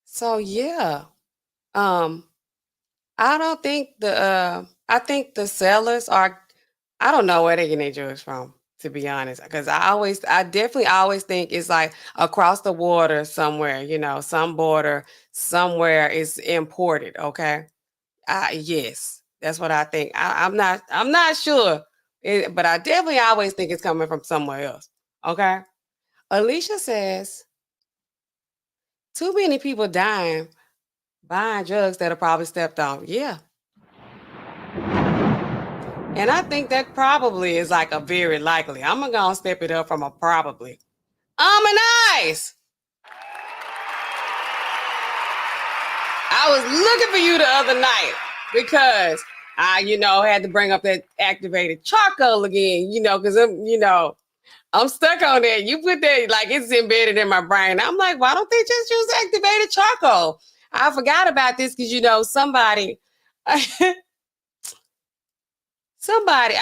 So yeah. I don't think I think the sellers are, I don't know where they're getting their drugs from, to be honest. Because I definitely always think it's like across the water somewhere, some border somewhere is imported. Okay. Yes, that's what I think. I'm not sure. But I definitely always think it's coming from somewhere else. Okay. Alicia says, too many people dying buying drugs that are probably stepped on. Yeah. And I think that probably is like a very likely. I'm gonna step it up from a probably. Nice. I was looking for you the other night because I, had to bring up that activated charcoal again, because I'm stuck on that. You put that, like it's embedded in my brain. I'm like, why don't they just use activated charcoal? I forgot about this because, somebody, I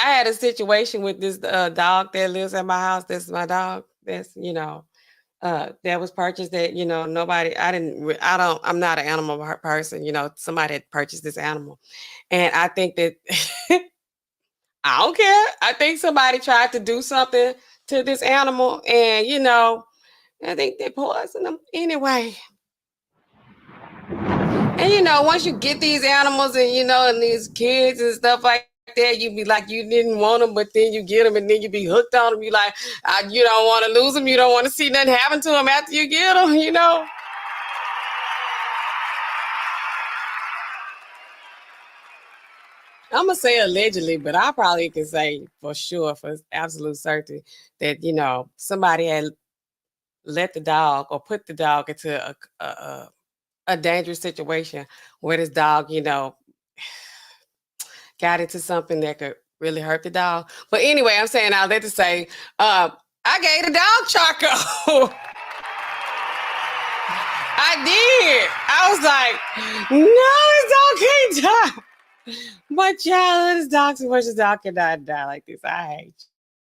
had a situation with this dog that lives at my house. This is my dog. That's, that was purchased that, nobody, I'm not an animal person. Somebody had purchased this animal. And I think that, I don't care. I think somebody tried to do something to this animal and, I think they poisoned them anyway. And, once you get these animals and, and these kids and stuff like that, you be like, you didn't want them, but then you get them and then you be hooked on them. You like, you don't want to lose them. You don't want to see nothing happen to them after you get them, I'm going to say allegedly, but I probably can say for sure, for absolute certainty, that, somebody had let the dog or put the dog into a dangerous situation where this dog, got into something that could really hurt the dog. But anyway, I'm saying all that to say, I gave the dog charcoal. I did. I was like, no, this dog can't die. But child, this dog too much. This dog cannot die like this. I hate you.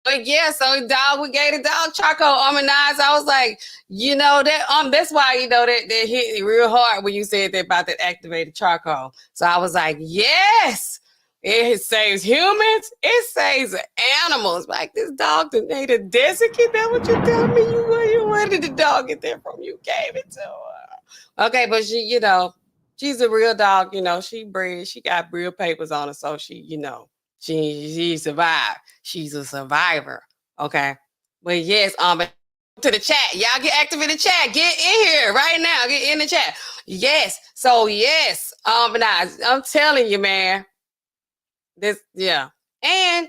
But yeah, so we gave the dog charcoal almond-eyes. I was like, that's why that hit real hard when you said that about that activated charcoal. So I was like, yes, it saves humans, it saves animals. Like this dog that ate a desiccant. That what you telling me? Where did the dog get that from? You gave it to her. Okay, but she, she's a real dog. She breeds. She got real papers on her, so she, she survived. She's a survivor. Okay. But yes, to the chat. Y'all get active in the chat. Get in here right now. Get in the chat. Yes. So yes. I'm telling you, man. Yeah. And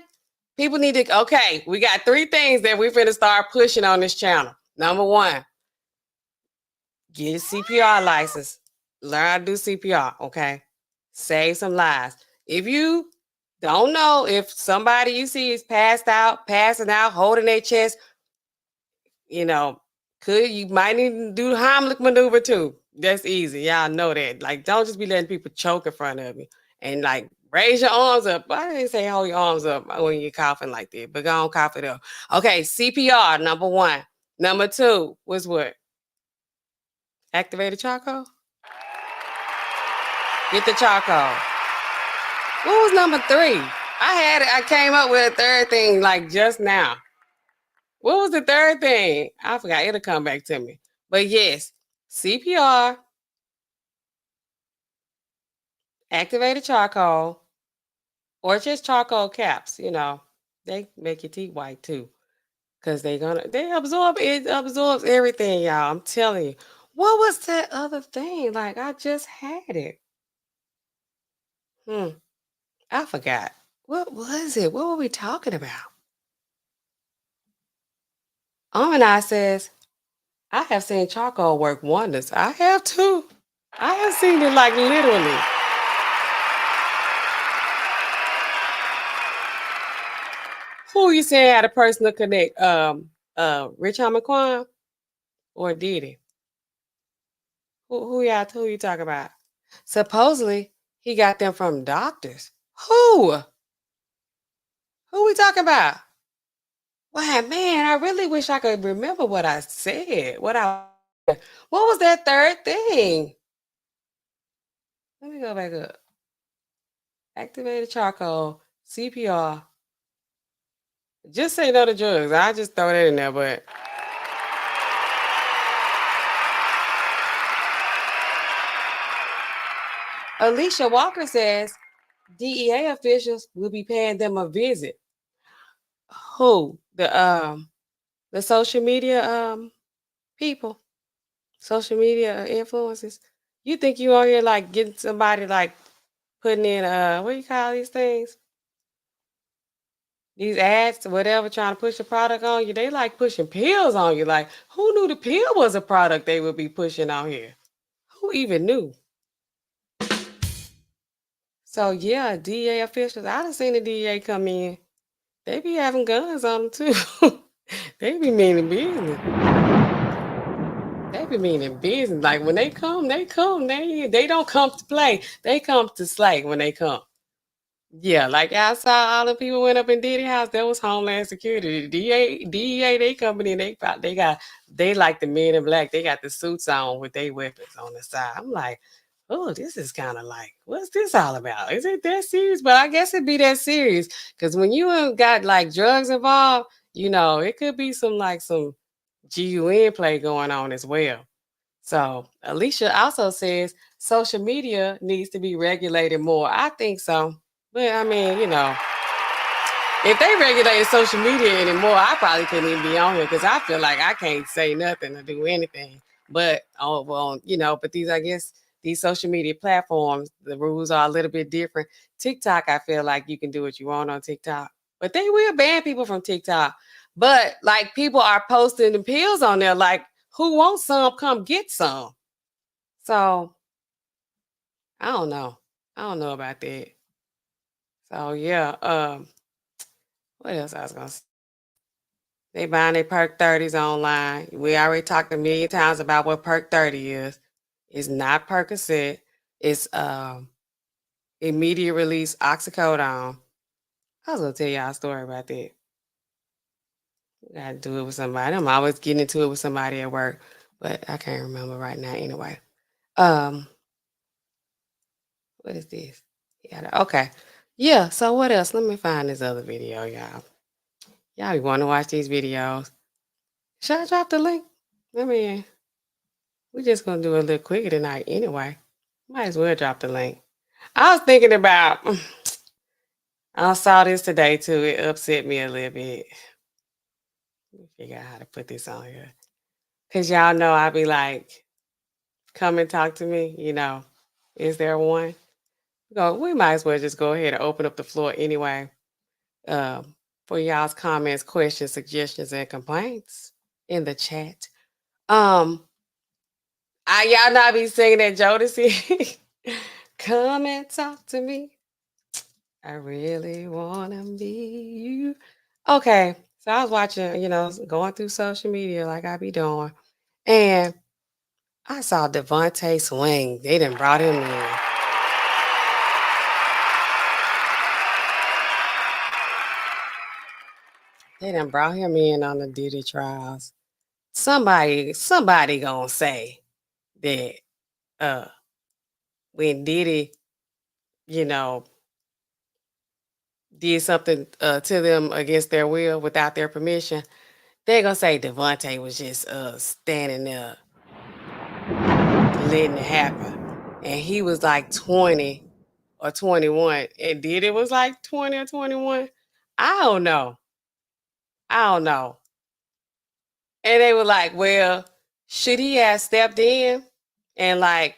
people need to, okay, we got 3 things that we're finna start pushing on this channel. Number 1, get a CPR license. Learn how to do CPR. Okay. Save some lives. If you don't know if somebody you see is passing out, holding their chest, you might need to do the Heimlich maneuver too. That's easy. Y'all know that. Like, don't just be letting people choke in front of you. And like, raise your arms up. I didn't say hold your arms up when you're coughing like that, but go on, cough it up. Okay, CPR, number 1. Number 2 was what? Activated charcoal? Get the charcoal. What was number 3? I came up with a third thing like just now. What was the third thing? I forgot. It'll come back to me. But yes, CPR, activated charcoal, or just charcoal caps. They make your teeth white too. Because they absorb it, absorbs everything, y'all. I'm telling you. What was that other thing? Like I just had it. I forgot. What was it? What were we talking about? Amina says, I have seen charcoal work wonders. I have too. I have seen it like literally. Who you saying had a personal connect? Rich Homie or Diddy? Who you talking about? Supposedly he got them from doctors. Who? Who we talking about? Wow, man, I really wish I could remember what I said. What was that third thing? Let me go back up. Activated charcoal, CPR. Just say no to drugs. I just throw that in there, but Alicia Walker says DEA officials will be paying them a visit. Who? The social media people, social media influencers. You think you on here like getting somebody like putting in what do you call these things? These ads, whatever, trying to push a product on you. They like pushing pills on you. Like, who knew the pill was a product they would be pushing on here? Who even knew? So yeah, DEA officials. I done seen the DEA come in. They be having guns on them too. They be meaning business. They be meaning business. Like when they come, they come. They don't come to play. They come to slay when they come. Yeah, like outside, all the people went up in Diddy house. That was Homeland Security. DEA, they coming in. They like the men in black. They got the suits on with their weapons on the side. I'm like, oh, this is kind of like, what's this all about? Is it that serious? But I guess it'd be that serious because when you got like drugs involved, it could be some GUN play going on as well. So Alicia also says social media needs to be regulated more. I think so. But I mean, if they regulated social media anymore, I probably couldn't even be on here because I feel like I can't say nothing or do anything. But but I guess these social media platforms, the rules are a little bit different. TikTok, I feel like you can do what you want on TikTok, but they will ban people from TikTok. But like people are posting the pills on there, like who wants some, come get some. So I don't know. I don't know about that. So yeah, what else I was gonna say? They buying their perk 30s online. We already talked a million times about what perk 30 is. It's not Percocet. It's immediate release oxycodone. I was gonna tell y'all a story about that. I gotta do it with somebody. I'm always getting into it with somebody at work, but I can't remember right now anyway. What is this? Yeah, okay. Yeah, so what else? Let me find this other video, y'all. Y'all be wanting to watch these videos. Should I drop the link? I mean, we're just gonna do a little quicker tonight anyway. Might as well drop the link. I was thinking about I saw this today too. It upset me a little bit. Let me figure out how to put this on here. Cause y'all know I be like, come and talk to me, Is there one? We might as well just go ahead and open up the floor anyway. For y'all's comments, questions, suggestions, and complaints in the chat. Y'all not be singing that Jodeci. Come and talk to me. I really wanna be you. Okay, so I was watching, going through social media like I be doing, and I saw Devontae Swing. They done brought him in. They done brought him in on the Diddy trials. Somebody gonna say that when Diddy you know, did something to them against their will without their permission, they're gonna say Devontae was just standing there letting it happen. And he was like 20 or 21. And did it was like 20 or 21? I don't know. I don't know. And they were like, well, should he have stepped in and like,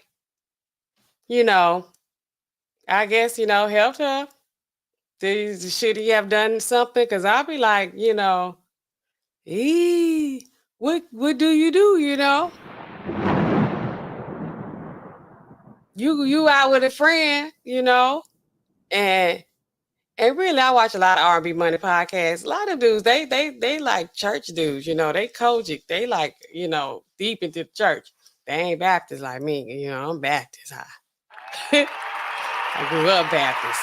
you know, I guess, helped her? Should he have done something? Because I'll be like, what do? You out with a friend, and really I watch a lot of R&B money podcasts. A lot of dudes, they like church dudes, they Kojic, they like, deep into the church. They ain't Baptist like me, I'm Baptist high. I grew up Baptist.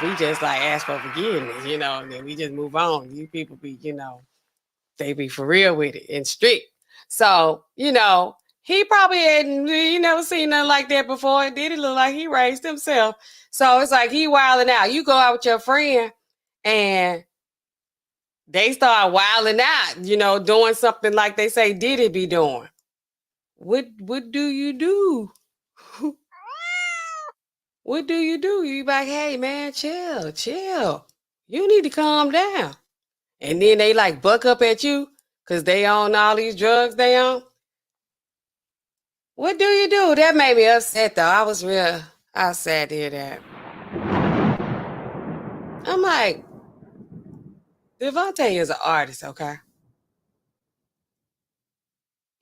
We just like ask for forgiveness, and then we just move on. You people be, they be for real with it and strict. So, he probably hadn't, never seen nothing like that before. It did look like he raised himself. So it's like he wilding out. You go out with your friend and they start wilding out, doing something like they say Diddy be doing. What do you do? What do? You be like, hey man, chill. You need to calm down. And then they like buck up at you because they on all these drugs they on. What do you do? That made me upset though. I was sad to hear that. I'm like, Devontae is an artist, okay?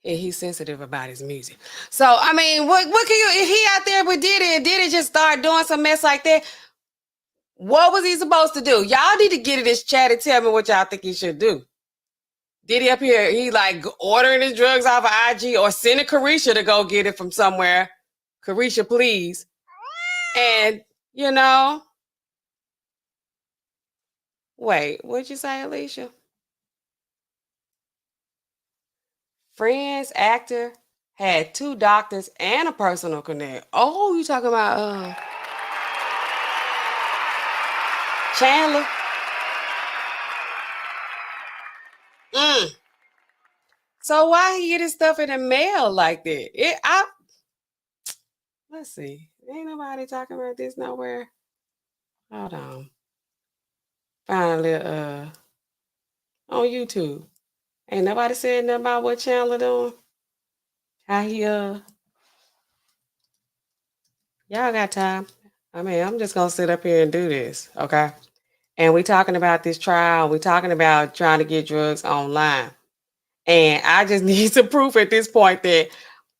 And he's sensitive about his music. So, I mean, what can you, if he out there with Diddy and Diddy just start doing some mess like that, what was he supposed to do? Y'all need to get in this chat and tell me what y'all think he should do. Diddy up here, he like ordering his drugs off of IG or sending Carisha to go get it from somewhere. Carisha, please. And, wait, what'd you say, Alicia? Friends, actor, had 2 doctors and a personal connect. Oh, you talking about Chandler? So why he get his stuff in the mail like that? Let's see. Ain't nobody talking about this nowhere. Hold on. Finally, on YouTube. Ain't nobody said nothing about what Chandler doing. How he y'all got time. I mean, I'm just gonna sit up here and do this, okay? And we talking about this trial. We talking about trying to get drugs online. And I just need some proof at this point that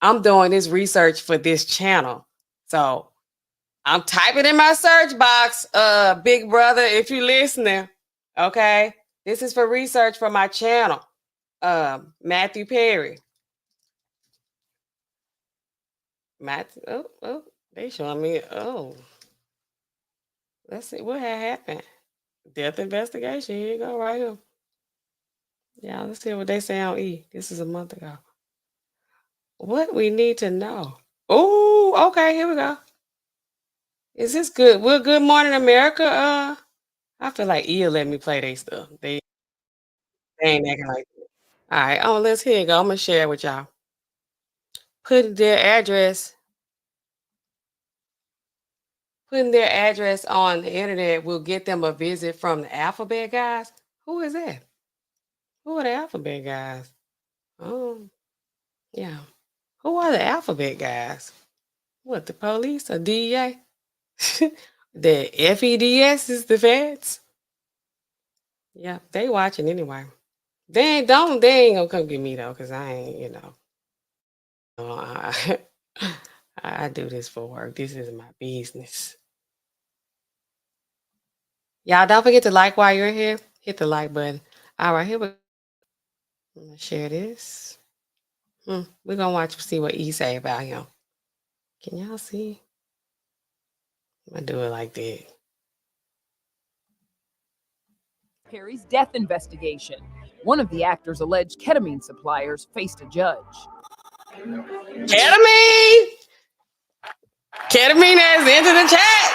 I'm doing this research for this channel. So I'm typing in my search box, big brother, if you're listening, okay? This is for research for my channel, Matthew Perry. They showing me, let's see what had happened. Death investigation, here you go, right here. Yeah, let's see what they say on E. This is a month ago. What we need to know. Oh, okay, here we go. Is this good? Will Good Morning America? I feel like E'll let me play their stuff. They ain't acting like that. All right, let's here you go. I'm gonna share it with y'all. Putting their address on the internet will get them a visit from the alphabet guys. Who is that? Who are the alphabet guys? Oh, yeah. Who are the alphabet guys? What, the police or DEA? The FEDS is the feds? Yeah, they watching anyway. They ain't gonna come get me though, because I ain't, I do this for work. This is my business. Y'all don't forget to like while you're here. Hit the like button. All right, here we go. I'm gonna share this. We're gonna watch and see what E say about him. Can y'all see? I'm gonna do it like that. Perry's death investigation. One of the actor's alleged ketamine suppliers faced a judge. Ketamine! Ketamine has entered the chat.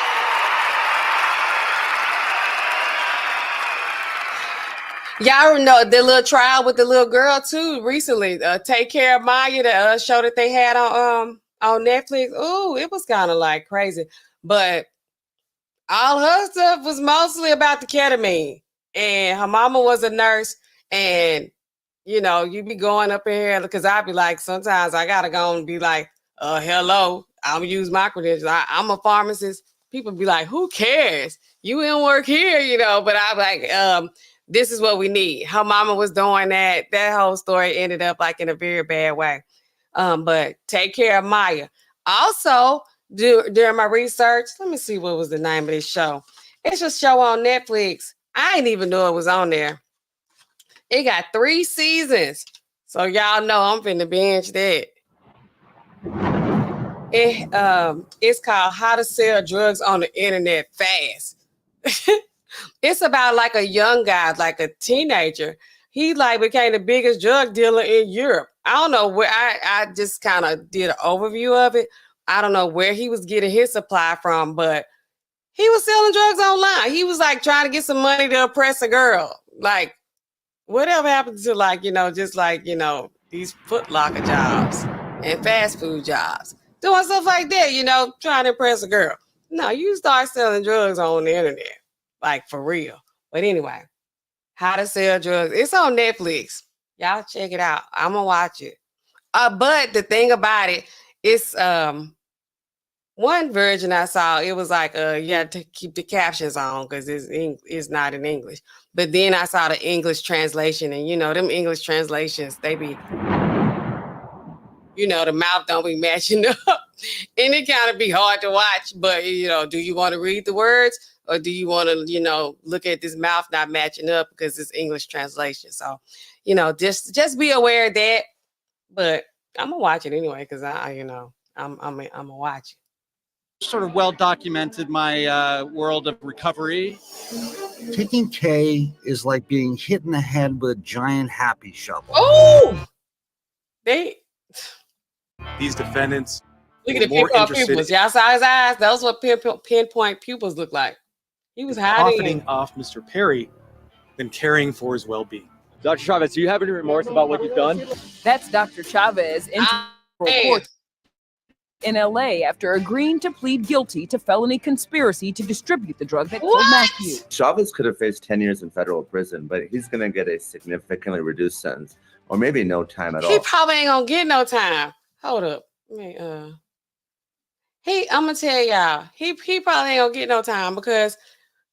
Y'all know the little trial with the little girl too recently. Take Care of Maya, the show that they had on Netflix. Ooh, it was kind of like crazy, but all her stuff was mostly about the ketamine. And her mama was a nurse, and you be going up in here because I'd be like, sometimes I gotta go and be like, hello, I'm gonna use my credentials. I'm a pharmacist. People be like, who cares? You didn't work here, but I'm like, this is what we need. Her mama was doing that. That whole story ended up like in a very bad way. But Take Care of Maya. Also, during my research, let me see what was the name of this show. It's a show on Netflix. I didn't even know it was on there. It got 3 seasons. So y'all know I'm finna binge that. It's called How to Sell Drugs on the Internet Fast. It's about like a young guy, like a teenager. He like became the biggest drug dealer in Europe. I don't know where I just kind of did an overview of it. I don't know where he was getting his supply from, but he was selling drugs online. He was like trying to get some money to oppress a girl. Like, whatever happened to just like, these Foot Locker jobs and fast food jobs, doing stuff like that, trying to impress a girl. No, you start selling drugs on the internet, like for real. But anyway, How to Sell Drugs. It's on Netflix. Y'all check it out. I'm gonna watch it. But the thing about it, it's one version I saw, it was like you had to keep the captions on because it's not in English. But then I saw the English translation, and them English translations, they be, the mouth don't be matching up. And it kind of be hard to watch, but do you want to read the words, or do you want to, look at this mouth not matching up because it's English translation? So, just be aware of that. But I'm gonna watch it anyway because I'm gonna watch it. Sort of well documented my world of recovery. Taking K is like being hit in the head with a giant happy shovel. Oh, these defendants look at the pinpoint pupils. Y'all saw his eyes. Those what pinpoint pupils look like. He was profiting hiding off Mr. Perry than caring for his well-being. Dr. Chavez, do you have any remorse about what you've done? That's Dr. Chavez in court in LA after agreeing to plead guilty to felony conspiracy to distribute the drug that killed Matthew. Chavez could have faced 10 years in federal prison, but he's going to get a significantly reduced sentence, or maybe no time at all. He probably ain't gonna get no time. Hold up. I'm gonna tell y'all, he probably ain't gonna get no time because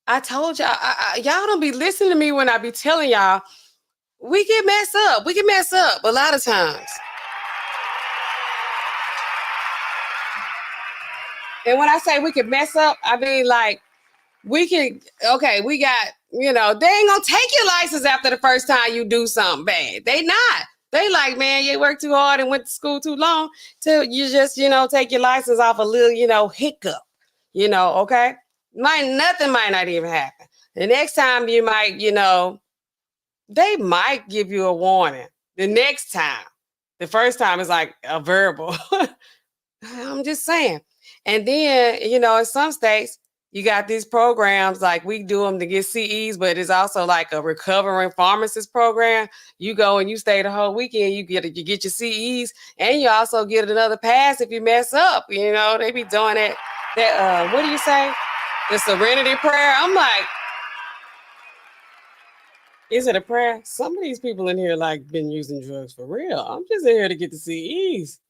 I told y'all, y'all don't be listening to me when I be telling y'all, we get messed up. We get messed up a lot of times. And when I say we can mess up, I mean like we got, they ain't gonna take your license after the first time you do something bad. They not. They like, man, you worked too hard and went to school too long till you just, take your license off a little, hiccup, okay? Nothing might not even happen. The next time you might, they might give you a warning. The next time. The first time is like a verbal. I'm just saying. And then, in some states, you got these programs like we do them to get CEs, but it's also like a recovering pharmacist program. You go and you stay the whole weekend, you get your CEs, and you also get another pass if you mess up. They be doing that. What do you say? The serenity prayer. I'm like, is it a prayer? Some of these people in here like been using drugs for real. I'm just in here to get the CEs.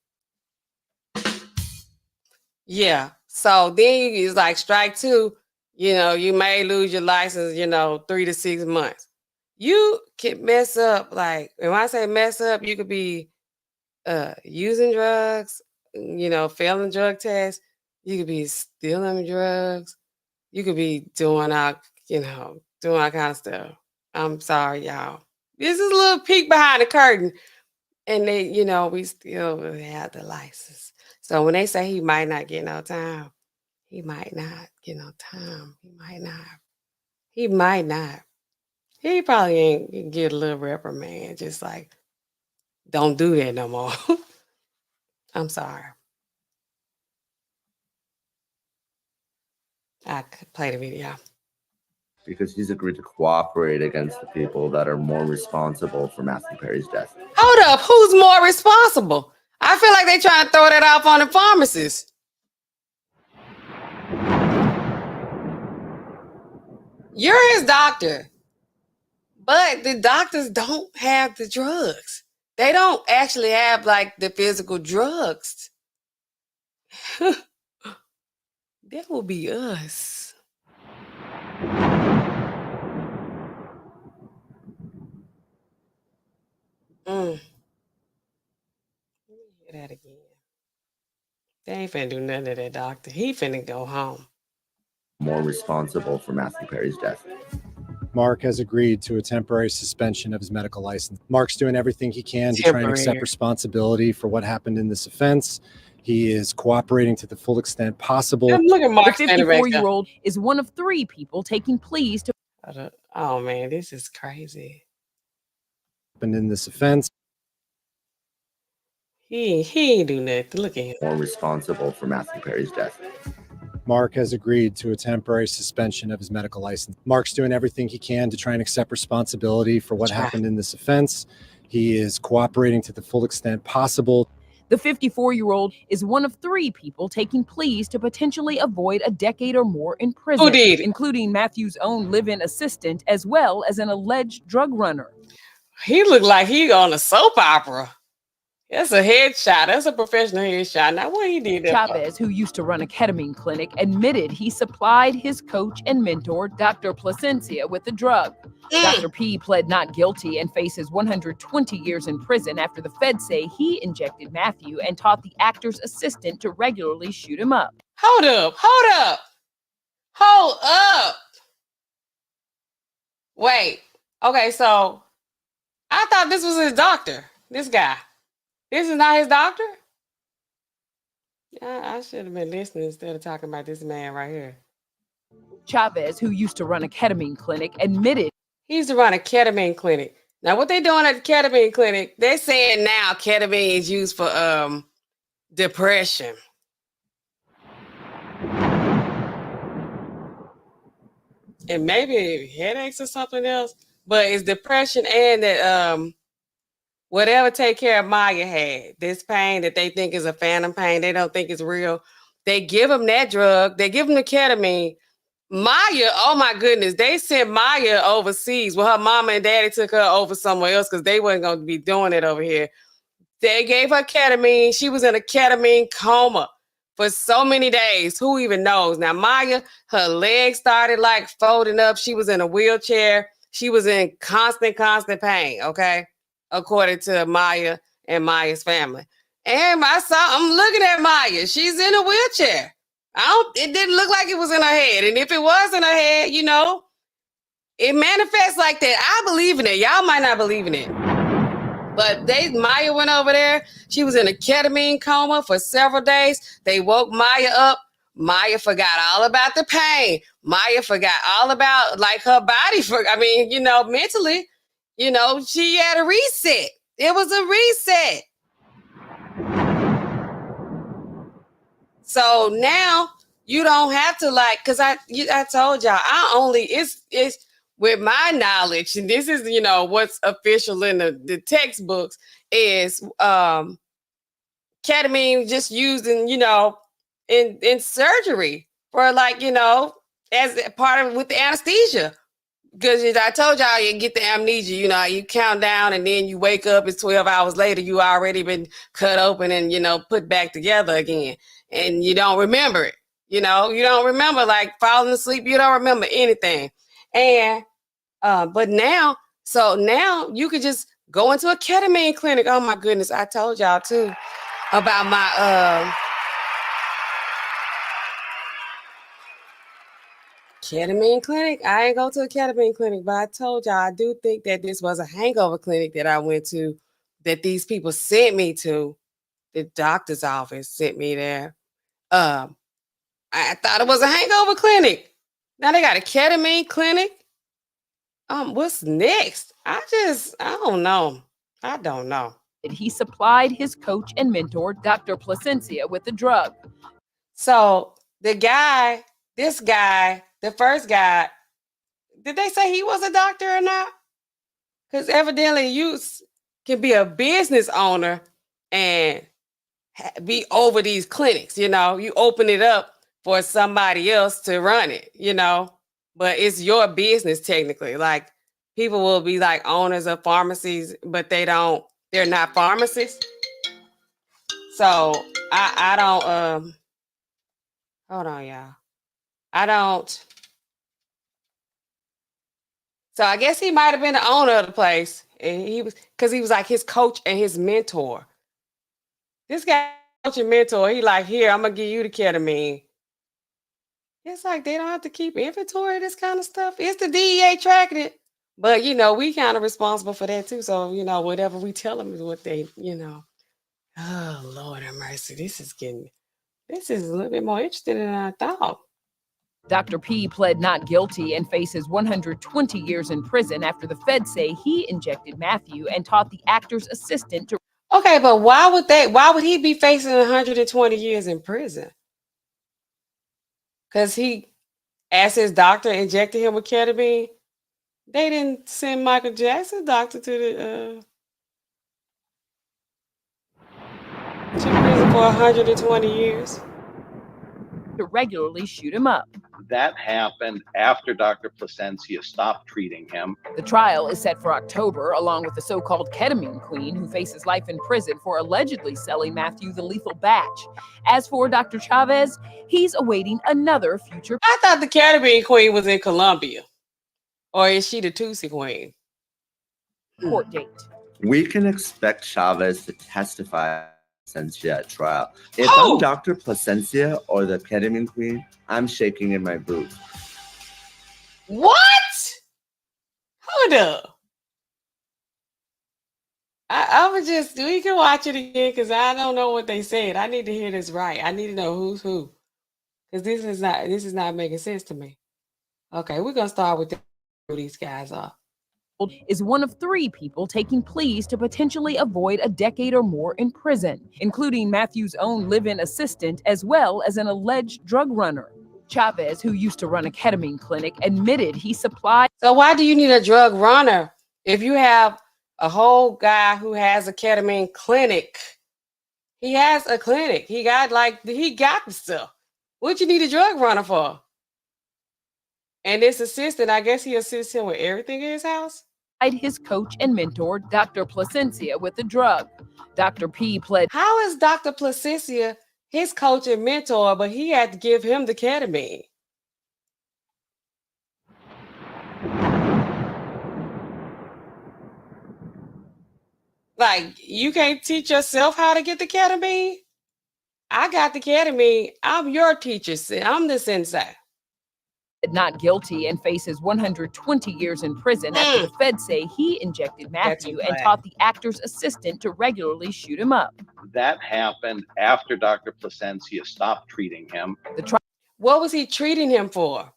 Yeah. So then it's like strike 2, you may lose your license, 3 to 6 months. You can mess up. Like when I say mess up, you could be using drugs, failing drug tests. You could be stealing drugs. You could be doing all kind of stuff. I'm sorry, y'all. This is a little peek behind the curtain. And they, we still have the license. So when they say he might not get no time, he might not get no time. He might not. He might not. He probably ain't get a little reprimand. Just like, don't do that no more. I'm sorry. I could play the video. Because he's agreed to cooperate against the people that are more responsible for Matthew Perry's death. Hold up, who's more responsible? I feel like they're trying to throw that off on the pharmacist. You're his doctor, but the doctors don't have the drugs. They don't actually have like the physical drugs. That will be us. Let me hear that again. They ain't finna do nothing to that doctor. He finna go home. More responsible for Matthew Perry's death. Mark has agreed to a temporary suspension of his medical license. Mark's doing everything he can to try and accept responsibility for what happened in this offense. He is cooperating to the full extent possible. Look at Mark. The 54-year-old is one of 3 people taking pleas to. Oh man, this is crazy. And in this offense, he ain't do nothing. Look at him. More responsible for Matthew Perry's death. Mark has agreed to a temporary suspension of his medical license. Mark's doing everything he can to try and accept responsibility for what happened in this offense. He is cooperating to the full extent possible. The 54-year-old is one of 3 people taking pleas to potentially avoid a decade or more in prison, Who did? Including Matthew's own live-in assistant, as well as an alleged drug runner. He looked like he on a soap opera. That's a headshot. That's a professional headshot. Now, what he did? Chavez, who used to run a ketamine clinic, admitted he supplied his coach and mentor, Dr. Placencia, with the drug. Dr. P pled not guilty and faces 120 years in prison after the feds say he injected Matthew and taught the actor's assistant to regularly shoot him up. Hold up. Hold up. Hold up. Wait. Okay, so I thought this was his doctor. This guy. This is not his doctor? I should have been listening instead of talking about this man right here. Chavez, who used to run a ketamine clinic, admitted he used to run a ketamine clinic. Now, what they doing at the ketamine clinic, they're saying now ketamine is used for depression. And maybe headaches or something else. But it's depression and that whatever take care of Maya had, this pain that they think is a phantom pain, they don't think is real. They give them that drug. They give them the ketamine. Maya, oh my goodness, they sent Maya overseas. Well, her mama and daddy took her over somewhere else because they wasn't going to be doing it over here. They gave her ketamine. She was in a ketamine coma for so many days. Who even knows? Now, Maya, her legs started like folding up. She was in a wheelchair. She was in constant pain, okay? According to Maya and Maya's family. And I'm looking at Maya. She's in a wheelchair. It didn't look like it was in her head. And if it was in her head, you know, it manifests like that. I believe in it. Y'all might not believe in it. But Maya went over there. She was in a ketamine coma for several days. They woke Maya up. Maya forgot all about the pain. Maya forgot all about like her body. Mentally. You know, she had a reset. It was a reset. So now you don't have to because I told y'all, it's with my knowledge, and this is, you know, what's official in the textbooks is ketamine just used in, you know, in surgery for like, you know, as part of with the anesthesia. Because I told y'all you get the amnesia, you know, you count down and then you wake up, it's 12 hours later, you already been cut open and, you know, put back together again. And you don't remember it. You know, you don't remember like falling asleep. You don't remember anything. And, but now you could just go into a ketamine clinic. Oh my goodness. I told y'all too about my, ketamine clinic. I ain't go to a ketamine clinic, but I told y'all I do think that this was a hangover clinic that I went to, that these people sent me to. The doctor's office sent me there. I thought it was a hangover clinic. Now they got a ketamine clinic. What's next? I don't know. I don't know. He supplied his coach and mentor, Dr. Placencia, with the drug. So the guy, this guy, the first guy, did they say he was a doctor or not? Because evidently you can be a business owner and be over these clinics, you know, you open it up for somebody else to run it, you know, but it's your business technically. Like people will be like owners of pharmacies, but they're not pharmacists. So I don't hold on, y'all. I don't. So I guess he might have been the owner of the place. And he was because he was like his coach and his mentor. This guy coach and mentor, he like, here, I'm gonna give you the ketamine. It's like they don't have to keep inventory of this kind of stuff. It's the DEA tracking it. But you know, we kind of responsible for that too. So, you know, whatever we tell them is what they, you know. Oh Lord have mercy. This is a little bit more interesting than I thought. Dr. P pled not guilty and faces 120 years in prison after the feds say he injected Matthew and taught the actor's assistant to. Okay, but why would he be facing 120 years in prison? Because he asked his doctor injected him with ketamine. They didn't send Michael Jackson's doctor to prison for 120 years. To regularly shoot him up. That happened after Dr. Placencia stopped treating him. The trial is set for October, along with the so-called ketamine queen who faces life in prison for allegedly selling Matthew the lethal batch. As for Dr. Chavez, he's awaiting another future. I thought the ketamine queen was in Colombia. Or is she the Tutsi queen? Court date. We can expect Chavez to testify at trial. If I'm Dr. Placencia or the ketamine queen, I'm shaking in my boots. What? Hold up. I would just, we can watch it again because I don't know what they said. I need to hear this right. I need to know who's who. Because this is not making sense to me. Okay, we're gonna start with who these guys are. Is one of 3 people taking pleas to potentially avoid a decade or more in prison, including Matthew's own live-in assistant as well as an alleged drug runner. Chavez, who used to run a ketamine clinic, admitted he supplied. So why do you need a drug runner if you have a whole guy who has a ketamine clinic? He has a clinic. He got the stuff. What you need a drug runner for? And this assistant, I guess he assists him with everything in his house? His coach and mentor, Dr. Placencia, with the drug. Dr. P pled. How is Dr. Placencia his coach and mentor, but he had to give him the ketamine? Like, you can't teach yourself how to get the ketamine? I got the ketamine. I'm your teacher. I'm the sensei. Not guilty and faces 120 years in prison after the feds say he injected Matthew and taught the actor's assistant to regularly shoot him up. That happened after Dr. Placencia stopped treating him. What was he treating him for?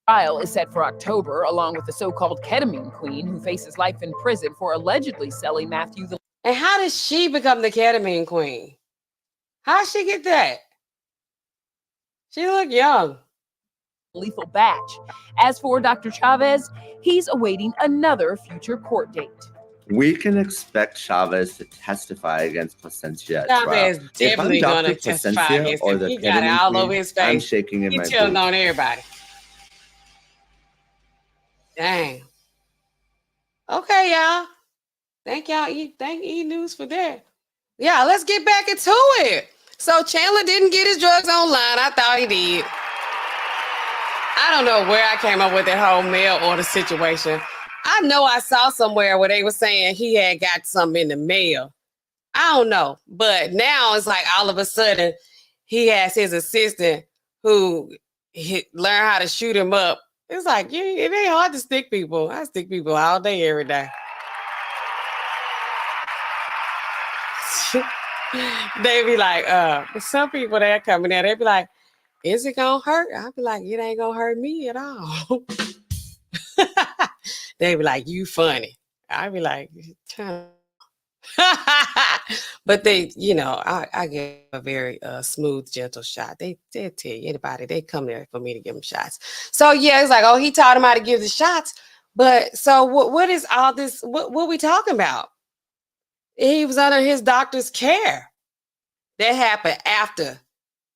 Trial is set for October, along with the so-called ketamine queen who faces life in prison for allegedly selling Matthew the. And how did she become the ketamine queen? How'd she get that? She looked young. Lethal batch. As for Dr. Chavez, he's awaiting another future court date. We can expect Chavez to testify against Placencia at Chavez trial. definitely gonna testify against him. He got it all over his face. I'm shaking in my boots. He's telling on everybody. Dang. Okay, y'all. Thank E News for that. Yeah, let's get back into it. So Chandler didn't get his drugs online. I thought he did. I don't know where I came up with that whole mail order situation. I know I saw somewhere where they were saying he had got something in the mail. I don't know. But now it's like all of a sudden he has his assistant who learned how to shoot him up. It's like, it ain't hard to stick people. I stick people all day, every day. They be like, some people that coming there, they be like, is it gonna hurt? I'll be like, it ain't gonna hurt me at all. They be like, you funny. I be like, But they, I give a very smooth, gentle shot. They tell you anybody, they come there for me to give them shots. So yeah, it's like, oh, he taught him how to give the shots. But so what is all this? What we talking about? He was under his doctor's care. That happened after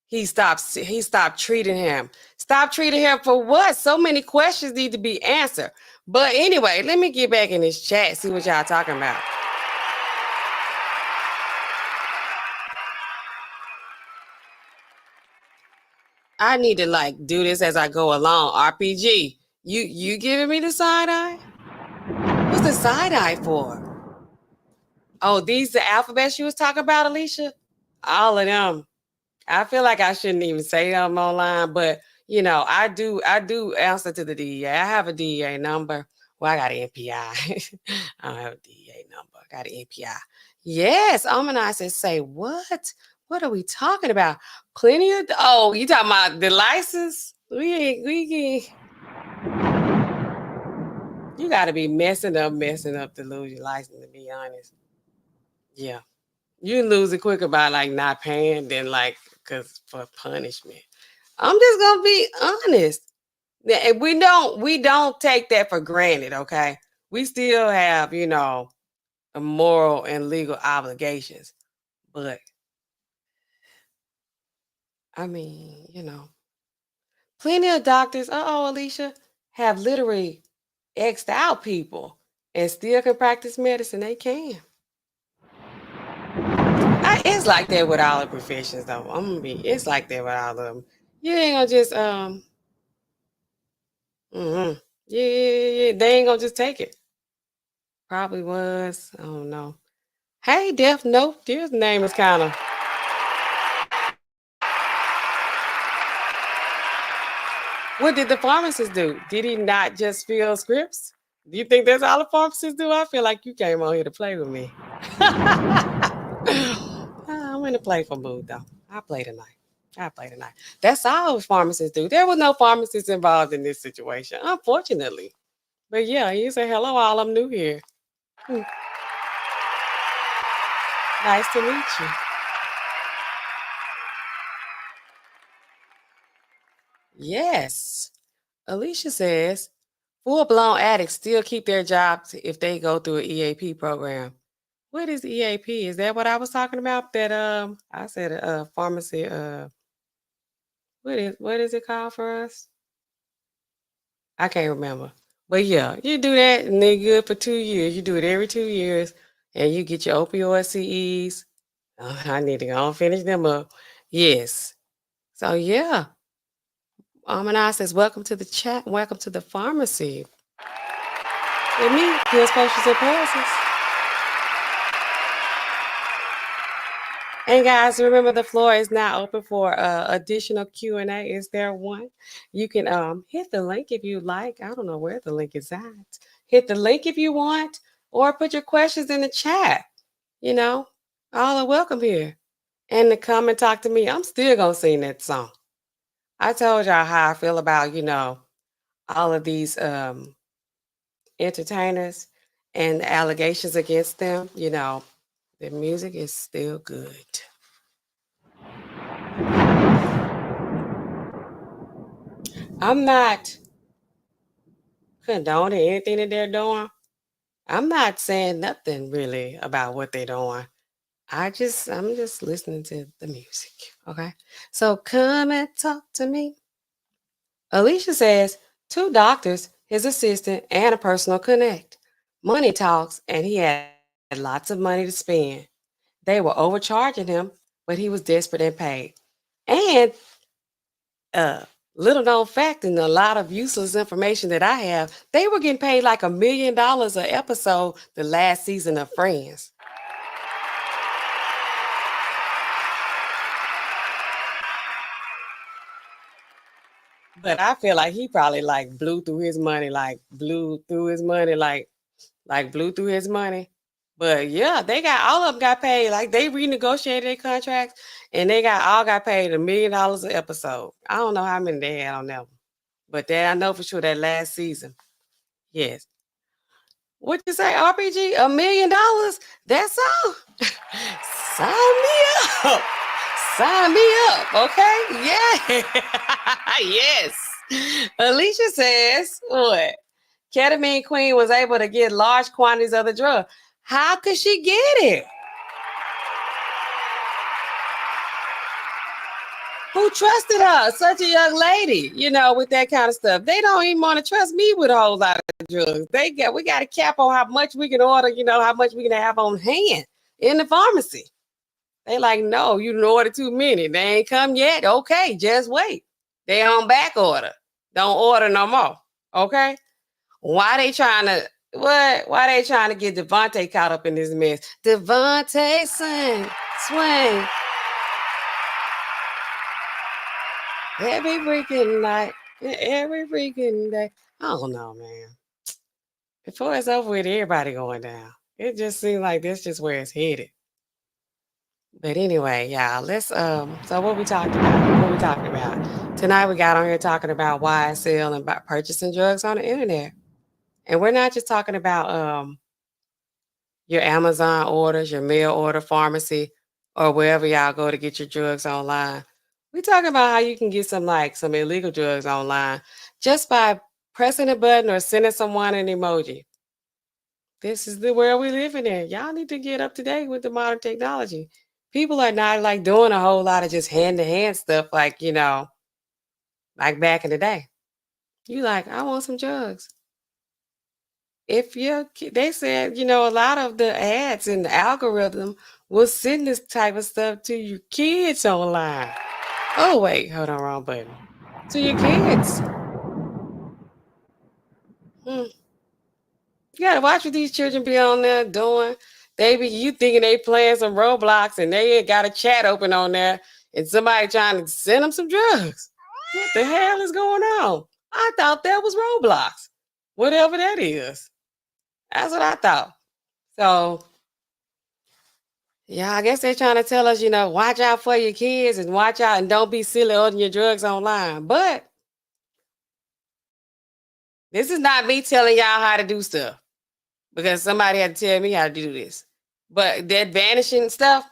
he stopped treating him. Stop treating him for what? So many questions need to be answered. But anyway, let me get back in this chat, see what y'all talking about. I need to like do this as I go along. RPG, you giving me the side eye? What's the side eye for? Oh, these the alphabets you was talking about, Alicia? All of them. I feel like I shouldn't even say them online, but I do answer to the DEA. I have a DEA number. Well, I got an NPI. I don't have a DEA number. I got an NPI. Yes, Almanac says, say what? What are we talking about? Plenty of, oh, you talking about the license? You got to be messing up to lose your license, to be honest. Yeah. You lose it quicker by like not paying than like because for punishment. I'm just gonna be honest. We don't take that for granted, okay? We still have, a moral and legal obligations. But I mean, plenty of doctors, Alicia, have literally X'd out people and still can practice medicine. They can. It's like that with all the professions, though. It's like that with all of them. You ain't gonna just yeah, they ain't gonna just take it. Probably was. I don't know. Hey, Death Note. His name is kind of. What did the pharmacist do? Did he not just fill scripts? Do you think that's all the pharmacists do? I feel like you came on here to play with me. I'm in a playful mood, though. I play tonight. That's all pharmacists do. There was no pharmacists involved in this situation, unfortunately. But yeah, you say hello, all I'm new here. Nice to meet you. Yes. Alicia says, full-blown addicts still keep their jobs if they go through an EAP program. What is EAP? Is that what I was talking about? That I said pharmacy. What is it called for us? I can't remember. But yeah, you do that and they're good for 2 years. You do it every 2 years and you get your opioid CEs. I need to go and finish them up. Yes. So yeah. Amana says, welcome to the chat. Welcome to the pharmacy. With me, pills, potions, and passes. And guys, remember the floor is now open for additional Q&A. Is there one? You can hit the link if you like. I don't know where the link is at. Hit the link if you want, or put your questions in the chat. All are welcome here. And to come and talk to me, I'm still going to sing that song. I told y'all how I feel about, all of these entertainers and the allegations against them. The music is still good. I'm not condoning anything that they're doing. I'm not saying nothing really about what they're doing. I'm just listening to the music. Okay. So come and talk to me. Alicia says 2 doctors, his assistant, and a personal connect. Money talks, and he had lots of money to spend. They were overcharging him, but he was desperate and paid. And little known fact and a lot of useless information that I have, they were getting paid like $1 million an episode the last season of Friends. But I feel like he probably like blew through his money. But yeah, they got all of them got paid. Like they renegotiated their contracts and they all got paid $1 million an episode. I don't know how many they had on that one. But that I know for sure that last season. Yes. What you say, RPG? $1 million? That's all. Sign me up. Sign me up. Okay. Yeah. Yes. Alicia says, what? Ketamine Queen was able to get large quantities of the drug. How could she get it? Who trusted her? Such a young lady, with that kind of stuff. They don't even want to trust me with a whole lot of drugs. We got a cap on how much we can order, how much we can have on hand in the pharmacy. They like, no, you didn't order too many. They ain't come yet. Okay, just wait. They on back order. Don't order no more. Okay? Why they trying to get Devontae caught up in this mess? Devontae swing. Every freaking night, every freaking day. I don't know, man. Before it's over with, everybody going down. It just seems like that's just where it's headed. But anyway, y'all, let's so what we talking about? Tonight we got on here talking about YSL and about purchasing drugs on the internet. And we're not just talking about your Amazon orders, your mail order pharmacy, or wherever y'all go to get your drugs online. We're talking about how you can get some illegal drugs online just by pressing a button or sending someone an emoji. This is the world we live in. Y'all need to get up to date with the modern technology. People are not like doing a whole lot of just hand-to-hand stuff like back in the day. You like, I want some drugs. They said, a lot of the ads in the algorithm will send this type of stuff to your kids online. Oh, wait, hold on, wrong button. To your kids. You gotta watch what these children be on there doing. You thinking they playing some Roblox and they ain't got a chat open on there and somebody trying to send them some drugs. What the hell is going on? I thought that was Roblox. Whatever that is. That's what I thought. So, yeah, I guess they're trying to tell us, watch out for your kids and watch out and don't be silly ordering your drugs online. But this is not me telling y'all how to do stuff because somebody had to tell me how to do this. But that vanishing stuff,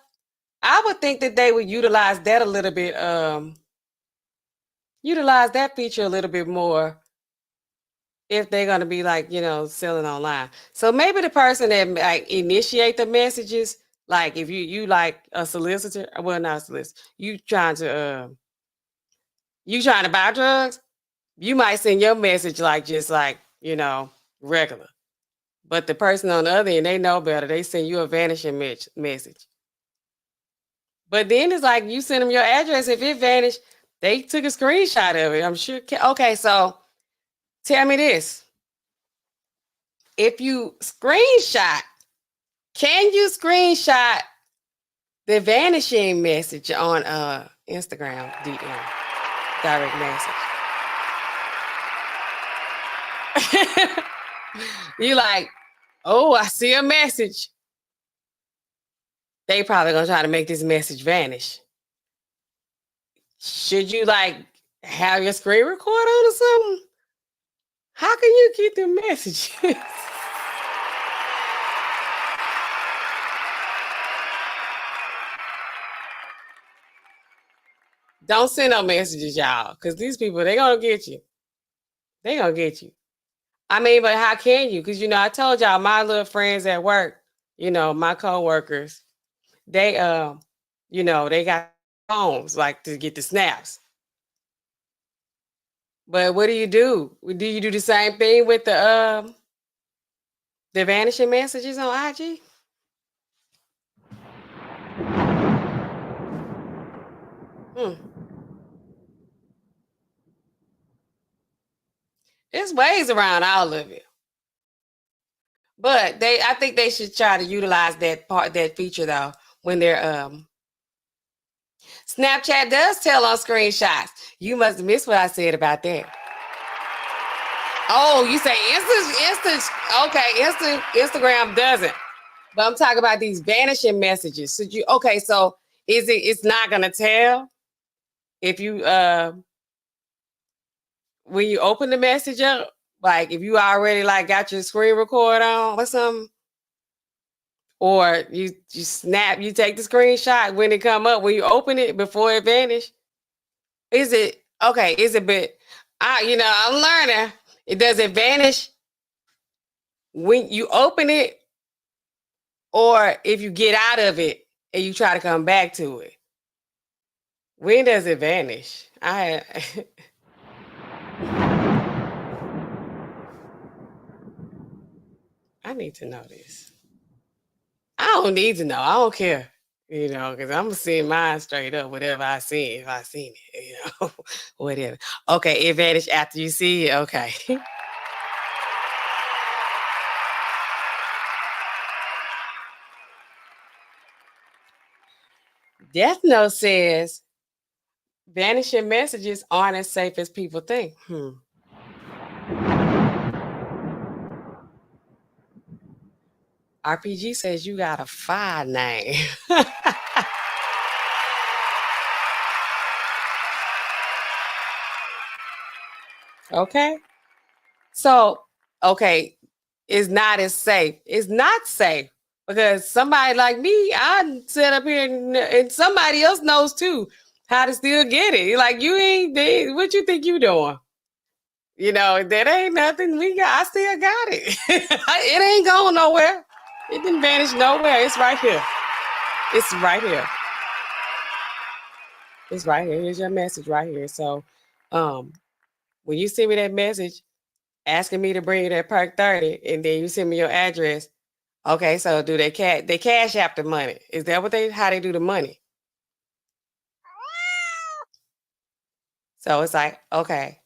I would think that they would utilize that a little bit, utilize that feature a little bit more if they're going to be selling online. So maybe the person that initiate the messages, like if you like a solicitor, well, not a solicitor, you trying to buy drugs, you might send your message regular. But the person on the other end, they know better. They send you a vanishing message. But then it's like you send them your address. If it vanished, they took a screenshot of it. I'm sure. Okay, so tell me this. If you screenshot, can you screenshot the vanishing message on Instagram DM, direct message? You like, oh, I see a message. They probably gonna try to make this message vanish. Should you have your screen record on or something? How can you get the messages? Don't send no messages, y'all, because these people, they gonna get you. They gonna get you. I mean, but how can you? Because, I told y'all, my little friends at work, my coworkers, they, they got phones, to get the snaps. But what do you do? Do you do the same thing with the vanishing messages on IG? There's ways around all of it. But I think they should try to utilize that feature though, when they're Snapchat does tell on screenshots. You must have missed what I said about that. Oh, you say Instagram doesn't. But I'm talking about these vanishing messages. So it's not gonna tell if you when you open the message up, Like if you already like got your screen record on or something, or you snap, you take the screenshot when it come up, when you open it before it vanish. Is it okay? Is it but I'm learning. It doesn't vanish when you open it, or if you get out of it and you try to come back to it. When does it vanish? I need to know this. I don't need to know. I don't care, because I'm gonna see mine straight up. Whatever I see, if I seen it, whatever. Okay, it vanished after you see it. Okay. Death Note says vanishing messages aren't as safe as people think. RPG says you got a fire name. Okay. So, okay, it's not as safe. It's not safe because somebody like me, I sit up here and somebody else knows too how to still get it. Like you ain't, what you think you doing? That ain't nothing. I still got it. It ain't going nowhere. It didn't vanish nowhere. It's right here. It's right here. It's right here. Here's your message right here. So, when you send me that message asking me to bring you that perk 30, and then you send me your address. Okay, so do they cash app the money? Is that how they do the money? So it's like, okay.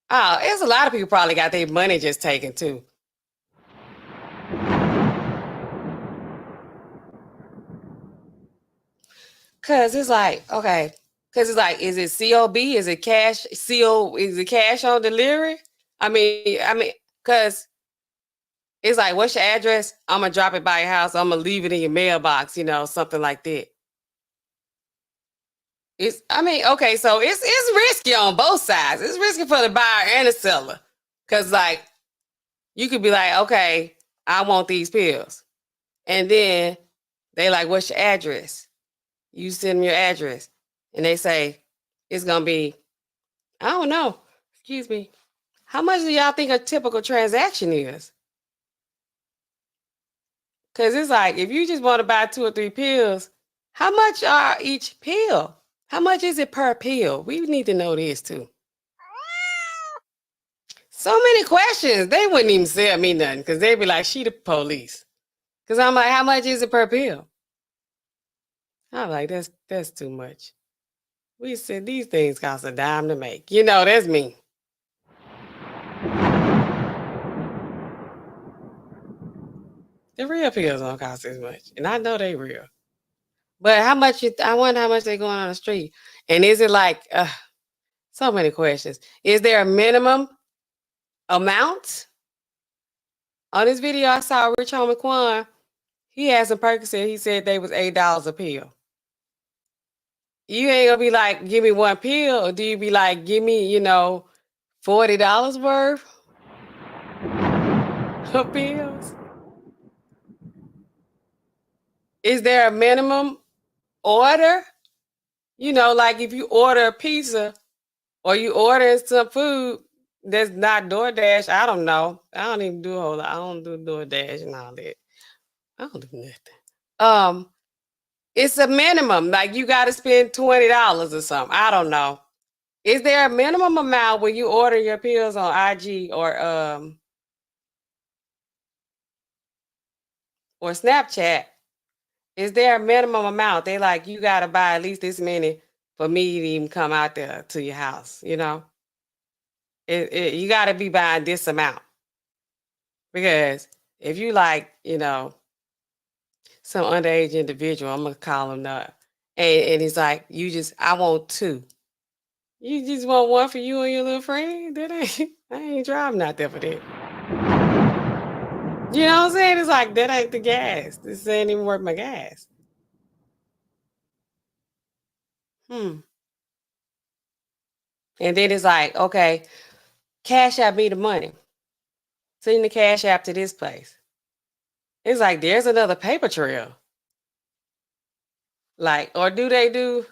Oh, there's a lot of people probably got their money just taken too. Cause it's like, okay. Cause it's like, is it COB? Is it cash? Is it cash on delivery? I mean, cause it's like, what's your address? I'm gonna drop it by your house. I'm gonna leave it in your mailbox, something like that. Okay, so it's risky on both sides. It's risky for the buyer and the seller. Cause like you could be like, okay, I want these pills. And then they like, what's your address? You send them your address. And they say, it's gonna be, I don't know. Excuse me. How much do y'all think a typical transaction is? Cause it's like, if you just want to buy 2 or 3 pills, how much are each pill? How much is it per pill? We need to know this too. So many questions. They wouldn't even sell me nothing because they'd be like, she the police. Because I'm like, how much is it per pill? I'm like, that's too much. We said these things cost a dime to make. That's me. The real pills don't cost as much. And I know they real. But I wonder how much they going on the street. And is it like, so many questions. Is there a minimum amount? On this video, I saw Rich Homie Quan. He had some Percocet. He said they was $8 a pill. You ain't gonna be like, give me 1 pill, or do you be like, give me, $40 worth of pills? Is there a minimum order? Like if you order a pizza or you order some food that's not DoorDash, I don't know. I don't even do a whole lot. I don't do DoorDash and all that. I don't do nothing. It's a minimum. Like you got to spend $20 or something. I don't know. Is there a minimum amount when you order your pills on IG or Snapchat? Is there a minimum amount? They like, you got to buy at least this many for me to even come out there to your house, you got to be buying this amount. Because if you like, some underage individual, I'm going to call him up. And he's like, I want 2. You just want 1 for you and your little friend? I ain't driving out there for that. You know what I'm saying? It's like, that ain't the gas. This ain't even worth my gas. And then it's like, okay, cash out me the money. Send the cash app to this place. It's like there's another paper trail. Like, or do they do?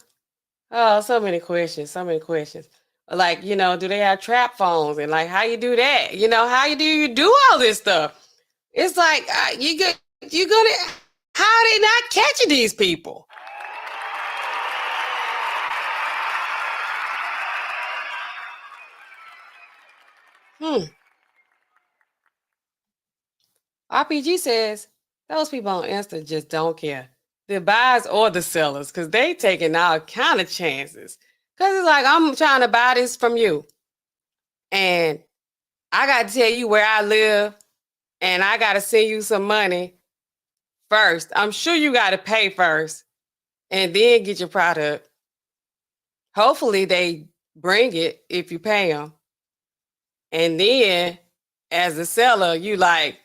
Oh, so many questions, so many questions. Like, you know, do they have trap phones and like how you do that? You know, how you do all this stuff? It's like you're gonna how are they not catching these people? RPG says those people on Insta just don't care. The buyers or the sellers, because they taking all kind of chances. Because it's like, I'm trying to buy this from you. And I got to tell you where I live. And I got to send you some money first. I'm sure you got to pay first. And then get your product. Hopefully they bring it if you pay them. And then as a seller, you like,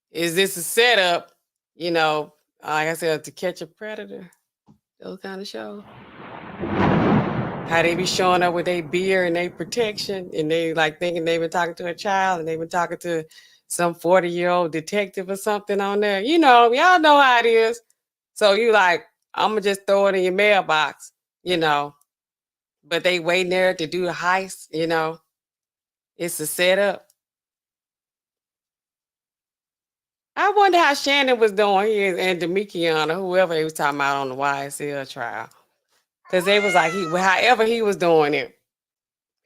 is this a setup? You know, like I said, to catch a predator, those kind of shows. How they be showing up with their beer and their protection, and they like thinking they've been talking to a child, and they've been talking to some 40-year-old detective or something on there. You know, y'all know how it is. So you like, I'm gonna just throw it in your mailbox, you know. But they waiting there to do a heist, you know. It's a setup. I wonder how Shannon was doing here and Demekion or whoever they was talking about on the YSL trial. Because they was like, however he was doing it,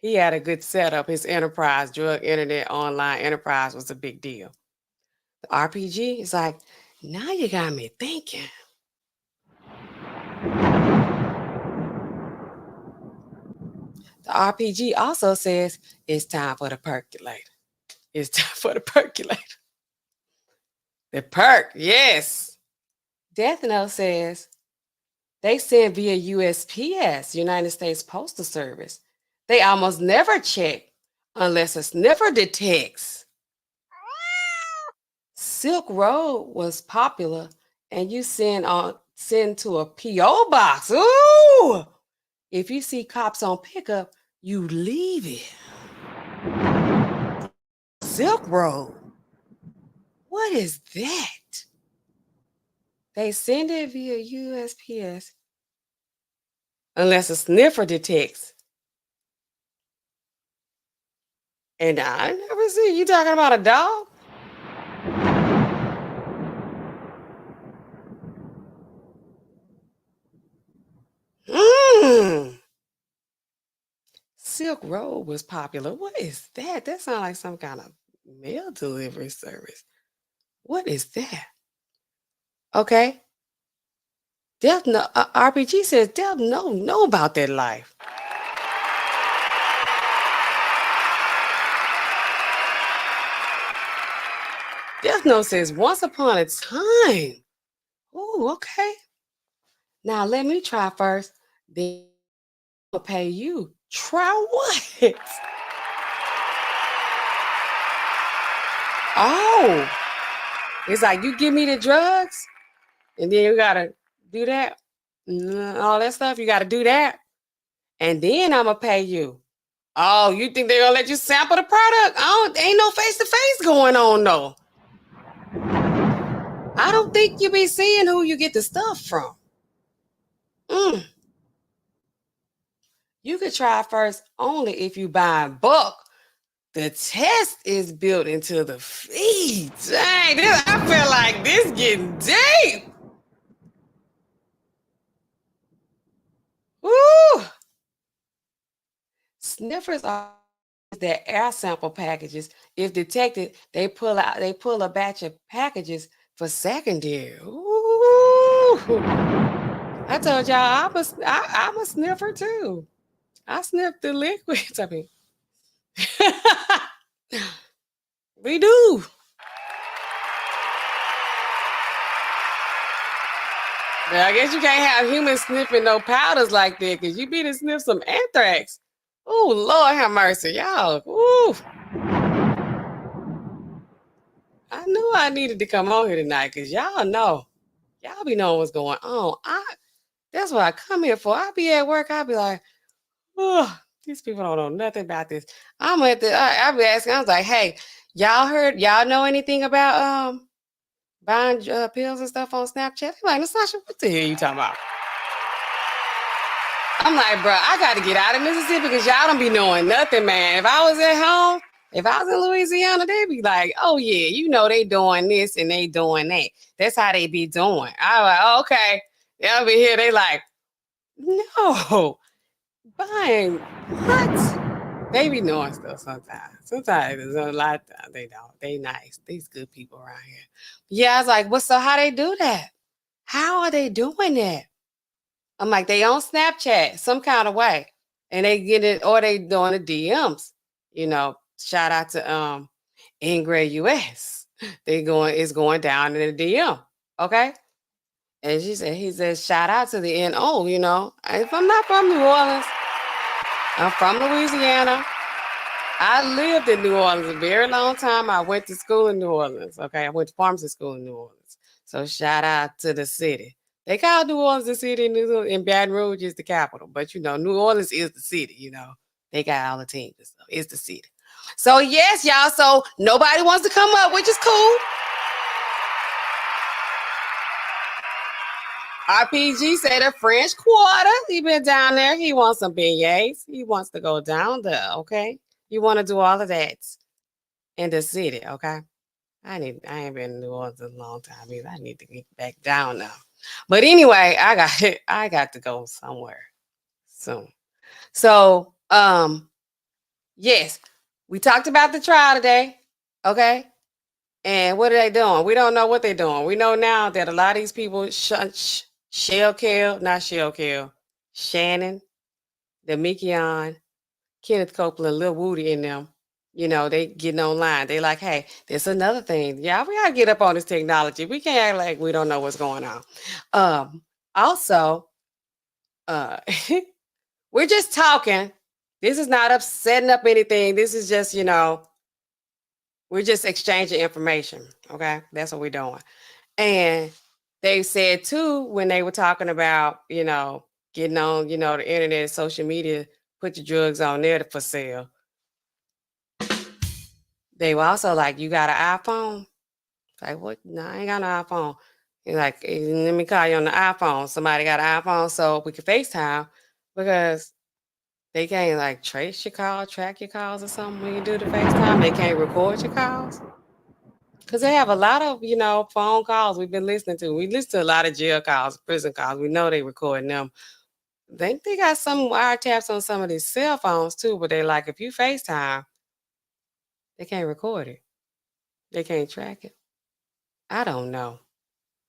he had a good setup. His enterprise, drug, internet, online enterprise was a big deal. The RPG is like, now you got me thinking. The RPG also says it's time for the percolator. It's time for the percolator. The perk, yes. Death Note says they send via USPS, United States Postal Service. They almost never check unless a sniffer detects. Silk Road was popular, and you send to a PO box. Ooh! If you see cops on pickup, you leave it. Silk Road. What is that? They send it via USPS unless a sniffer detects. And I never see you talking about a dog. Silk Road was popular. What is that? That sounds like some kind of mail delivery service. What is that? Okay. RPG says Dev know about that life. Death Note says once upon a time. Oh, okay. Now let me try first. Then I'll pay you. Try what? Oh, it's like you give me the drugs, and then you gotta do that, all that stuff. You gotta do that, and then I'm gonna pay you. Oh, you think they're gonna let you sample the product? Ain't no face-to-face going on, though. I don't think you be seeing who you get the stuff from. You could try first only if you buy in bulk. The test is built into the feed. Dang, I feel like this getting deep. Woo! Sniffers are their air sample packages. If detected, they pull a batch of packages for secondary. Ooh. I told y'all I'm a sniffer too. I sniff the liquids. I mean, we do. Now, I guess you can't have humans sniffing no powders like that because you be to sniff some anthrax. Oh, Lord have mercy, y'all. Ooh. I knew I needed to come on here tonight because y'all know. Y'all be knowing what's going on. That's what I come here for. I be at work. I be like, oh, These people don't know nothing about this. I be asking, I was like, hey, y'all know anything about buying pills and stuff on Snapchat? They're like, Natasha, what the hell you talking about? I'm like, bro, I got to get out of Mississippi because y'all don't be knowing nothing, man. If I was at home, if I was in Louisiana, they'd be like, oh, yeah, you know they doing this and they doing that. That's how they be doing. I was like, oh, okay. They'll be here. They like, no. Buying what? They be knowing stuff sometimes. Sometimes a lot of times they don't. They nice. These good people around here. Yeah, I was like, so how they do that? How are they doing that? I'm like, they on Snapchat some kind of way. And they get it, or they doing the DMs. You know, shout out to Ingrid US. It's going down in the DM. Okay. And he said, shout out to the NO, you know. If I'm not from New Orleans, I'm from Louisiana. I lived in New Orleans a very long time. I went to school in New Orleans. Okay. I went to pharmacy school in New Orleans. So shout out to the city. They call New Orleans the city, and Baton Rouge is the capital. But, you know, New Orleans is the city, you know. They got all the teams and stuff. It's the city. So, yes, y'all. So nobody wants to come up, which is cool. RPG said a French Quarter. He been down there. He wants some beignets. He wants to go down there, okay? You want to do all of that in the city, okay? I ain't been in New Orleans in a long time either. I need to get back down now. But anyway, I got to go somewhere soon. So, yes, we talked about the trial today, okay? And what are they doing? We don't know what they're doing. We know now that a lot of these people, Shannon, Demikion, Kenneth Copeland, Lil Woody in them, you know, they getting online. They like, hey, there's another thing. Yeah, we gotta get up on this technology. We can't act like we don't know what's going on. Also, we're just talking. This is not setting up anything. This is just, you know, we're just exchanging information. Okay, that's what we're doing. And they said too, when they were talking about, you know, getting on, you know, the internet, social media, put your drugs on there for sale. They were also like, you got an iPhone? Like, what? No, I ain't got no iPhone. He's like, let me call you on the iPhone. Somebody got an iPhone so we can FaceTime, because they can't like trace your call, track your calls or something when you do the FaceTime. They can't record your calls. Because they have a lot of, you know, phone calls we've been listening to. We listen to a lot of jail calls, prison calls. We know they recording them. I think they got some wiretaps on some of these cell phones too, but they like, if you FaceTime, they can't record it. They can't track it. I don't know.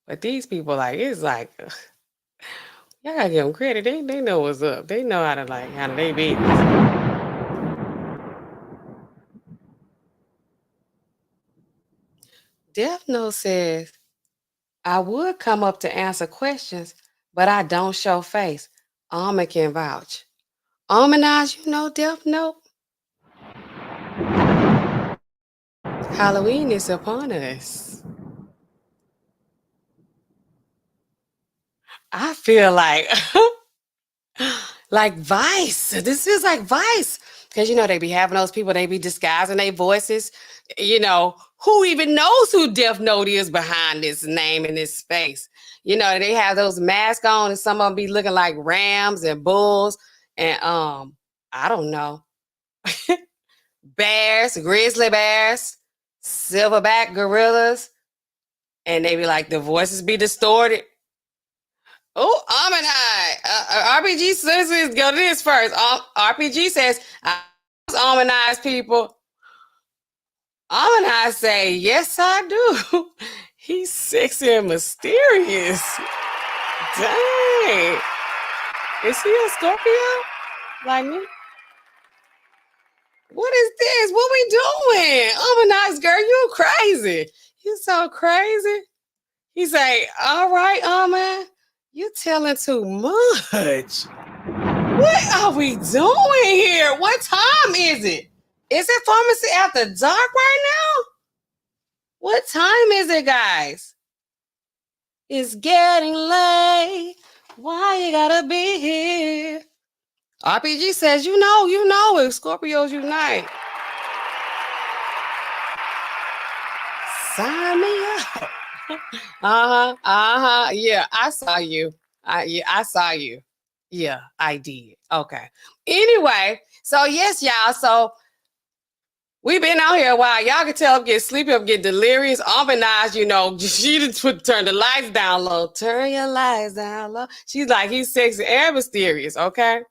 But these people, like, it's like, ugh, y'all gotta give them credit. They know what's up. They know how to like handle their business. Death Note says, I would come up to answer questions, but I don't show face. Alma can vouch. Almanage, you know, Death Note. Halloween is upon us. I feel like Vice. This is like Vice. Because, you know, they be having those people, they be disguising their voices. You know, who even knows who Death Note is behind this name and this face? You know, they have those masks on and some of them be looking like rams and bulls and I don't know. Bears, grizzly bears, silverback gorillas. And they be like, the voices be distorted. Oh, RPG says, go to this first. RPG says, Almanize people. Almanize say, yes, I do. He's sexy and mysterious. Dang. Is he a Scorpio? Like me? What is this? What we doing? Almanize, girl, you crazy. You so crazy. He say, all right, Alman, you telling too much. What are we doing here? What time is it? Is it pharmacy after dark right now? What time is it, guys? It's getting late. Why you gotta be here? RPG says, you know it. Scorpios unite. Sign me up. Yeah, I saw you. I saw you. Yeah, I did. Okay. Anyway, so yes, y'all. So we've been out here a while. Y'all can tell I'm getting sleepy, I'm getting delirious, harmonized, she just turn the lights down low. Turn your lights down low. She's like, he's sexy and mysterious, okay?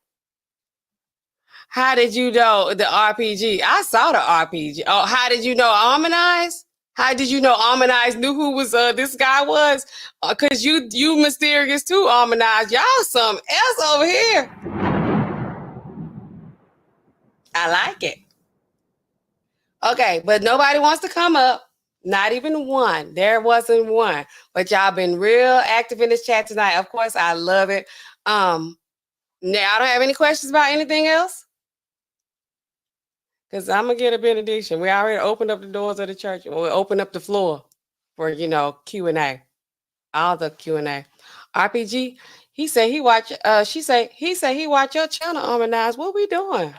How did you know the RPG? I saw the RPG. Oh, how did you know harmonized? How did you know harmonized knew who was this guy was? Cause you mysterious too, harmonized. Y'all something else over here. I like it. Okay, but nobody wants to come up. Not even one. There wasn't one. But y'all been real active in this chat tonight. Of course, I love it. Now I don't have any questions about anything else. Because I'm going to get a benediction. We already opened up the doors of the church. We opened up the floor for, Q&A. All the Q&A. RPG, he said he watch, he said he watch your channel, Harmonize. What we doing?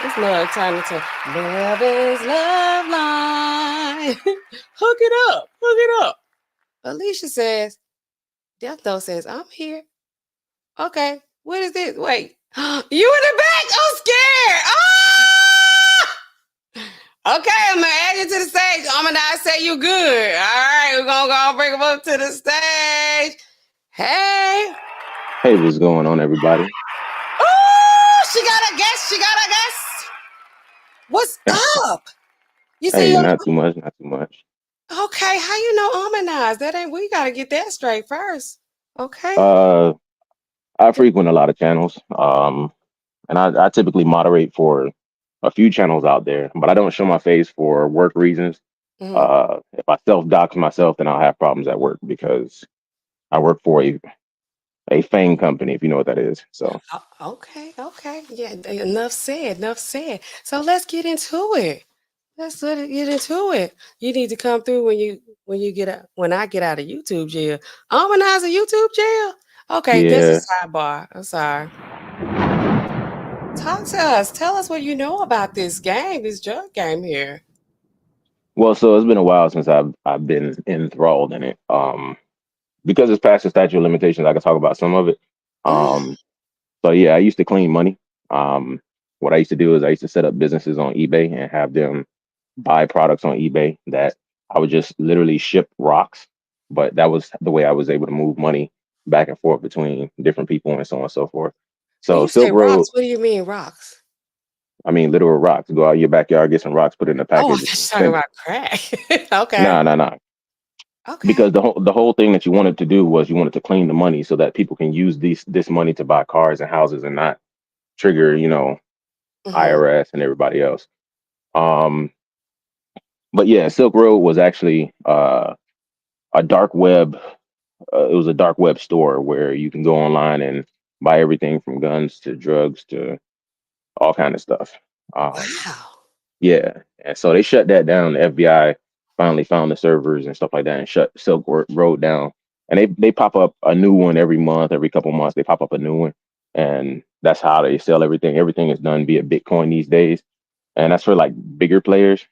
It's love turning to love is love line. Hook it up. Hook it up. Alicia says, Death Note says, I'm here. Okay. What is this? Wait. You in the back? I'm scared. Ah! Okay, I'm gonna add you to the stage. I'm gonna not say you good. All right, we're gonna go bring him up to the stage. Hey. Hey, what's going on, everybody? Oh, she got a guest. She got a guest. What's up? You see Hey, not too much, not too much. Okay, how you know harmonize? That ain't we gotta get that straight first. Okay. I frequent a lot of channels. And I typically moderate for a few channels out there, but I don't show my face for work reasons. If I self-dox myself, then I'll have problems at work because I work for a FANG company, if you know what that is. So Okay. Yeah, enough said, enough said. So let's get into it. Let's get into it. You need to come through when I get out of YouTube jail. Harmonize a YouTube jail? Okay, this yeah. is sidebar. I'm sorry. Talk to us. Tell us what you know about this game, this drug game here. Well, so it's been a while since I've been enthralled in it. Because it's past the statute of limitations, I can talk about some of it. So yeah, I used to clean money. What I used to do is I used to set up businesses on eBay and have them buy products on eBay that I would just literally ship rocks. But that was the way I was able to move money back and forth between different people and so on and so forth. When So you say Silk Road, rocks, what do you mean rocks? I mean literal rocks. Go out in your backyard, get some rocks, put it in a Oh, I'm package. just talking about crack. Okay. Nah. Okay. Because the whole thing that you wanted to do was you wanted to clean the money so that people can use this money to buy cars and houses and not trigger, IRS and everybody else. But yeah, Silk Road was actually a dark web. It was a dark web store where you can go online and buy everything from guns to drugs to all kind of stuff. Wow. Yeah, and so they shut that down. The FBI finally found the servers and stuff like that and shut Silk Road down. And they pop up a new one every month, every couple months. They pop up a new one, and that's how they sell everything. Everything is done via Bitcoin these days, and that's for like bigger players.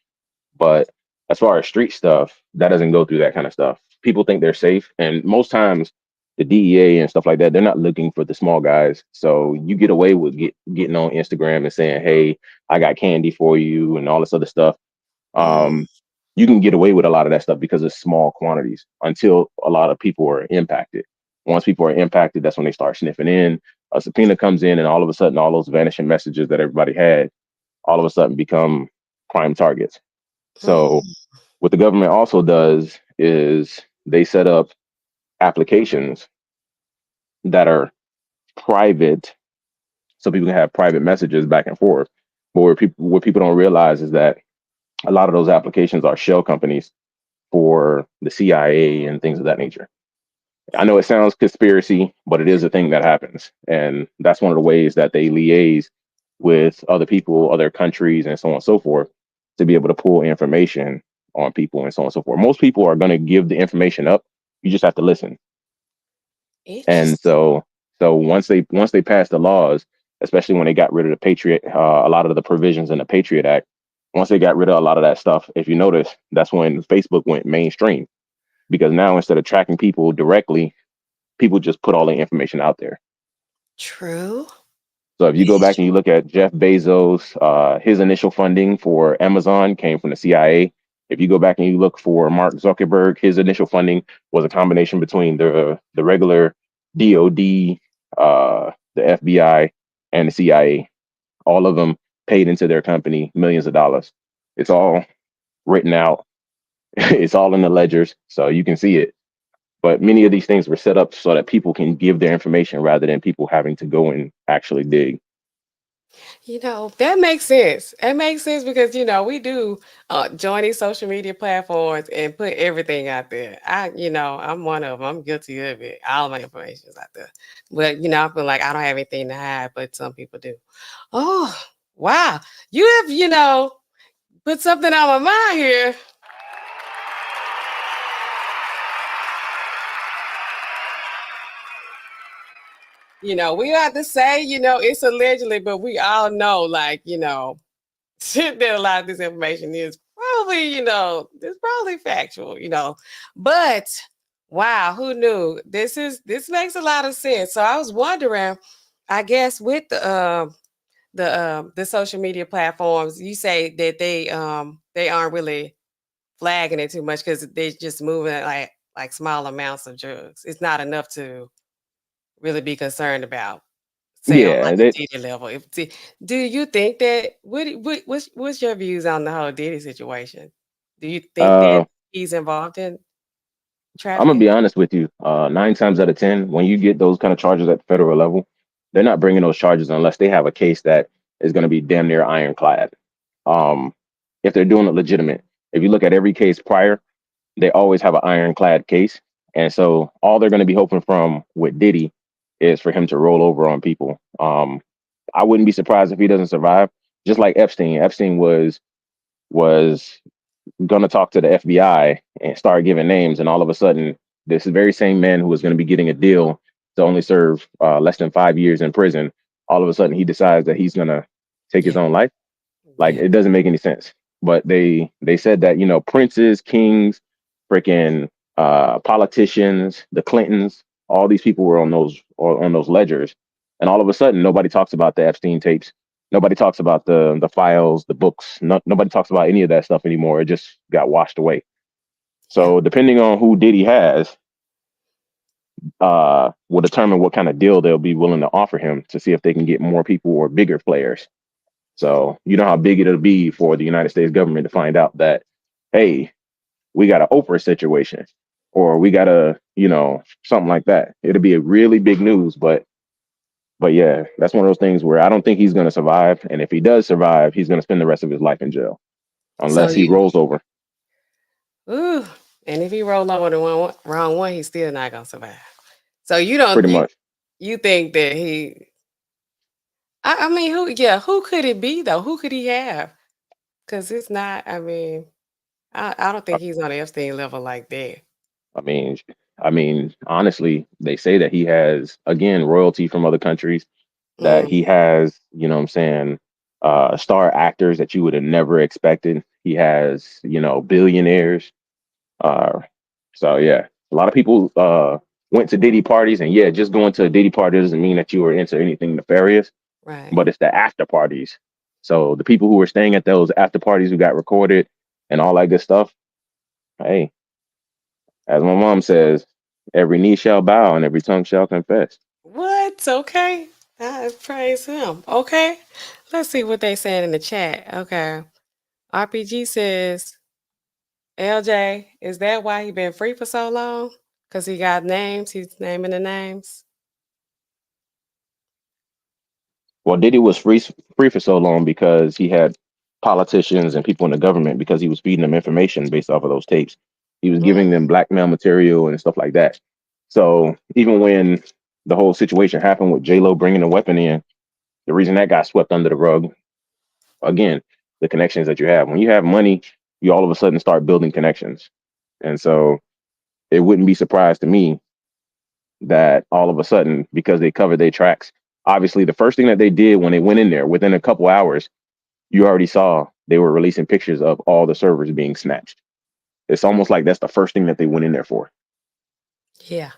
But as far as street stuff, that doesn't go through that kind of stuff. People think they're safe, and most times the DEA and stuff like that, they're not looking for the small guys. So you get away with getting on Instagram and saying, "Hey, I got candy for you," and all this other stuff. You can get away with a lot of that stuff because it's small quantities until a lot of people are impacted. Once people are impacted, that's when they start sniffing in. A subpoena comes in, and all of a sudden, all those vanishing messages that everybody had, all of a sudden become prime targets. So what the government also does is they set up applications that are private so people can have private messages back and forth. But what people don't realize is that a lot of those applications are shell companies for the CIA and things of that nature. I know it sounds conspiracy, but it is a thing that happens. And that's one of the ways that they liaise with other people, other countries, and so on and so forth, to be able to pull information on people and so on and so forth. Most people are going to give the information up. You just have to listen. And so So once they passed the laws, especially when they got rid of the Patriot, a lot of the provisions in the Patriot Act, once they got rid of a lot of that stuff, if you notice, that's when Facebook went mainstream, because now instead of tracking people directly, people just put all the information out there. True. So if you go back and you look at Jeff Bezos, his initial funding for Amazon came from the CIA. If you go back and you look for Mark Zuckerberg, his initial funding was a combination between the regular DOD, the FBI, and the CIA. All of them paid into their company millions of dollars. It's all written out. It's all in the ledgers, so you can see it. But many of these things were set up so that people can give their information rather than people having to go and actually dig. You know, that makes sense. It makes sense because, you know, we do join these social media platforms and put everything out there. I'm one of them. I'm guilty of it. All my information is out there. But, you know, I feel like I don't have anything to hide, but some people do. Oh, wow. You have, put something on my mind here. We have to say, it's allegedly, but we all know, like, that a lot of this information is probably, it's probably factual, But wow, who knew? This makes a lot of sense. So I was wondering, I guess with the social media platforms, you say that they aren't really flagging it too much because they're just moving at like small amounts of drugs. It's not enough to really be concerned about. Say on Yeah, like a Diddy level. Do you think that what's your views on the whole Diddy situation? Do you think that uh, he's involved in I'm gonna trafficking? be honest with you. 9 times out of 10, when you get those kind of charges at the federal level, they're not bringing those charges unless they have a case that is going to be damn near ironclad. Um, if they're doing it legitimate, if you look at every case prior, they always have an ironclad case, and so all they're going to be hoping from with Diddy is for him to roll over on people. I wouldn't be surprised if he doesn't survive. Just like Epstein. Epstein was going to talk to the FBI and start giving names, and all of a sudden, this very same man who was going to be getting a deal to only serve less than 5 years in prison, all of a sudden he decides that he's going to take his Yeah. own life. Like, Yeah. it doesn't make any sense. But they said that, princes, kings, freaking politicians, the Clintons, all these people were on those ledgers, and all of a sudden nobody talks about the Epstein tapes. Nobody talks about the files, the books. Nobody talks about any of that stuff anymore. It just got washed away. Yeah. So depending on who Diddy has, will determine what kind of deal they'll be willing to offer him to see if they can get more people or bigger players. So you know how big it'll be for the United States government to find out that, hey, we got an Oprah situation, or we got a, something like that. It'll be a really big news, but yeah, that's one of those things where I don't think he's going to survive. And if he does survive, he's going to spend the rest of his life in jail So unless he rolls over. ooh, and if he roll over the wrong one, he's still not gonna survive. So you don't Pretty much. you think that he I mean who could it be though? Who could he have? Because it's not, I don't I think he's on the Epstein level like that. I mean, honestly, they say that he has, again, royalty from other countries, that he Mm, has, what I'm saying, star actors that you would have never expected. He has, billionaires. Uh, so yeah, a lot of people went to Diddy parties, and yeah, just going to a Diddy party doesn't mean that you were into anything nefarious, right. but it's the after parties. So the people who were staying at those after parties who got recorded and all that good stuff, hey, as my mom says, every knee shall bow and every tongue shall confess. What? Okay. I praise him. Okay. Let's see what they saying in the chat. Okay. RPG says, LJ, is that why he been free for so long? Because he got names. He's naming the names. Well, Diddy was free for so long because he had politicians and people in the government, because he was feeding them information based off of those tapes. He was giving them blackmail material and stuff like that. So even when the whole situation happened with J Lo bringing a weapon in, the reason that got swept under the rug, again, the connections that you have. When you have money, you all of a sudden start building connections. And so it wouldn't be surprised to me that all of a sudden, because they covered their tracks, obviously the first thing that they did when they went in there, within a couple hours, you already saw they were releasing pictures of all the servers being snatched. It's almost like that's the first thing that they went in there for. Yeah.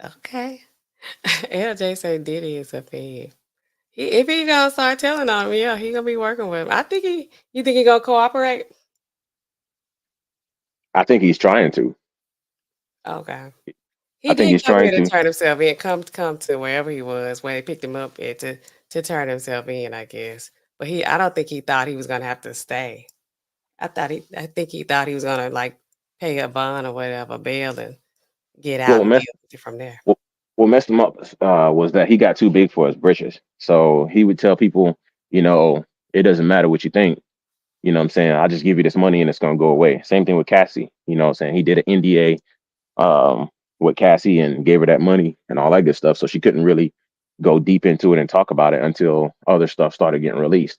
Okay. LJ say Diddy is a fed. If he gonna start telling on him, yeah, he gonna be working with him. I think you think he gonna cooperate? I think he's trying to. Okay. He I think did he's come trying here to to. turn himself in, come to wherever he was, where they picked him up at to turn himself in, I guess. But I don't think he thought he was gonna have to stay. I think he thought he was gonna like pay a bond or whatever, bail and get Well, out what and messed deal with it from there. what messed him up was that he got too big for his britches. So he would tell people, it doesn't matter what you think. You know what I'm saying? I'll just give you this money and it's gonna go away. Same thing with Cassie. You know what I'm saying? He did an NDA with Cassie and gave her that money and all that good stuff. So she couldn't really go deep into it and talk about it until other stuff started getting released.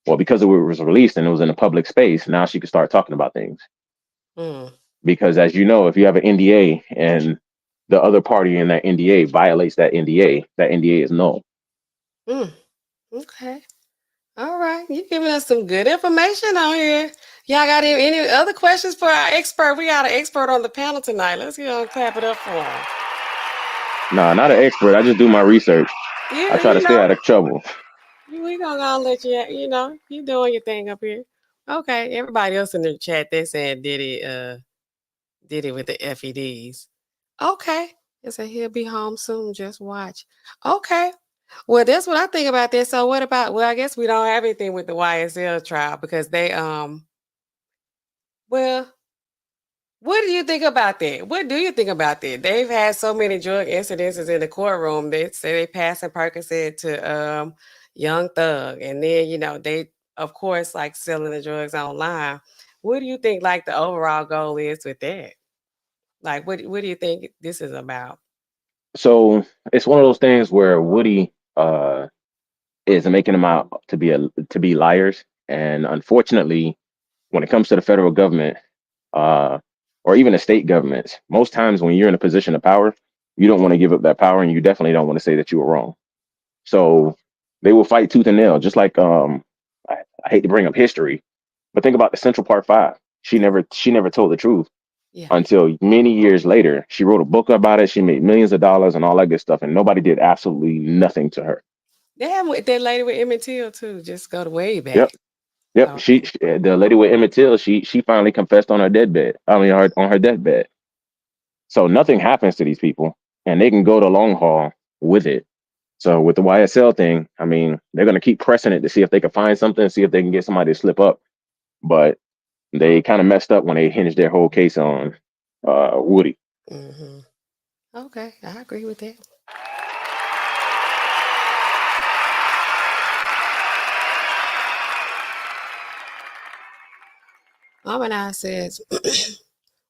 Well, because it was released and it was in a public space, now she could start talking about things. Mm. Because as you know, if you have an NDA and the other party in that NDA violates that NDA is null. Mm. Okay. All right. You're giving us some good information on here. Y'all got any other questions for our expert? We got an expert on the panel tonight. Let's clap it up for him. Nah, not an expert. I just do my research. I try to stay out of trouble. We gonna let you, you doing your thing up here. Okay. Everybody else in the chat, they're saying Diddy with the FEDs. Okay. They say he'll be home soon. Just watch. Okay. Well, that's what I think about this. So what about, I guess we don't have anything with the YSL trial because they, well, what do you think about that? What do you think about that? They've had so many drug incidences in the courtroom. They say they passing Percocet to Young Thug. And then, they, of course, like selling the drugs online. What do you think, like, the overall goal is with that? Like, what do you think this is about? So it's one of those things where Woody is making them out to be liars. And unfortunately, when it comes to the federal government, or even the state governments, most times when you're in a position of power, you don't want to give up that power, and you definitely don't want to say that you were wrong. So they will fight tooth and nail, just like I hate to bring up history, but think about the Central Park Five. She never told the truth until many years later. She wrote a book about it. She made millions of dollars and all that good stuff, and nobody did absolutely nothing to her. They have that lady with Emmett Till too. Just go to way back. Yep. Oh. The lady with Emmett Till, she finally confessed on her deathbed. On her deathbed. So nothing happens to these people, and they can go the long haul with it. So with the YSL thing, I mean, they're going to keep pressing it to see if they can find something, see if they can get somebody to slip up. But they kind of messed up when they hinged their whole case on Woody. Mm-hmm. Okay, I agree with that. Amanize says,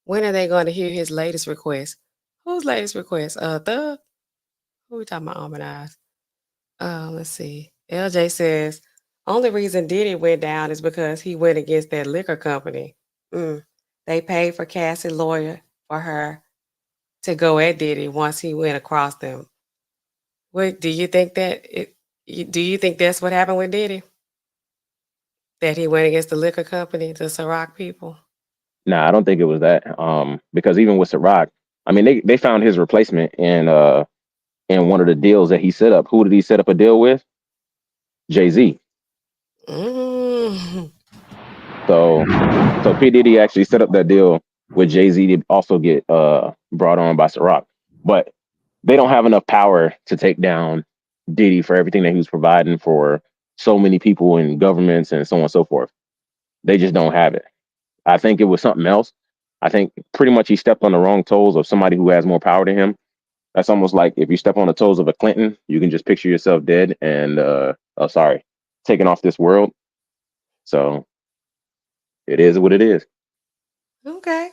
when are they going to hear his latest request? Whose latest request? Thug? Who we talking about, Amanize? Let's see. LJ says, only reason Diddy went down is because he went against that liquor company. They paid for Cassie's lawyer for her to go at Diddy once he went across them. What do you think do you think that's what happened with Diddy? That he went against the liquor company, the Ciroc people? Nah, I don't think it was that. Because even with Ciroc, I mean, they found his replacement in one of the deals that he set up. Who did he set up a deal with? Jay-Z. So P. Diddy actually set up that deal with Jay-Z to also get brought on by Ciroc. But they don't have enough power to take down Diddy for everything that he was providing for so many people in governments and so on and so forth. They just don't have it. I think it was something else. I think pretty much he stepped on the wrong toes of somebody who has more power to him. That's almost like if you step on the toes of a Clinton, you can just picture yourself dead and taken off this world. So it is what it is. Okay.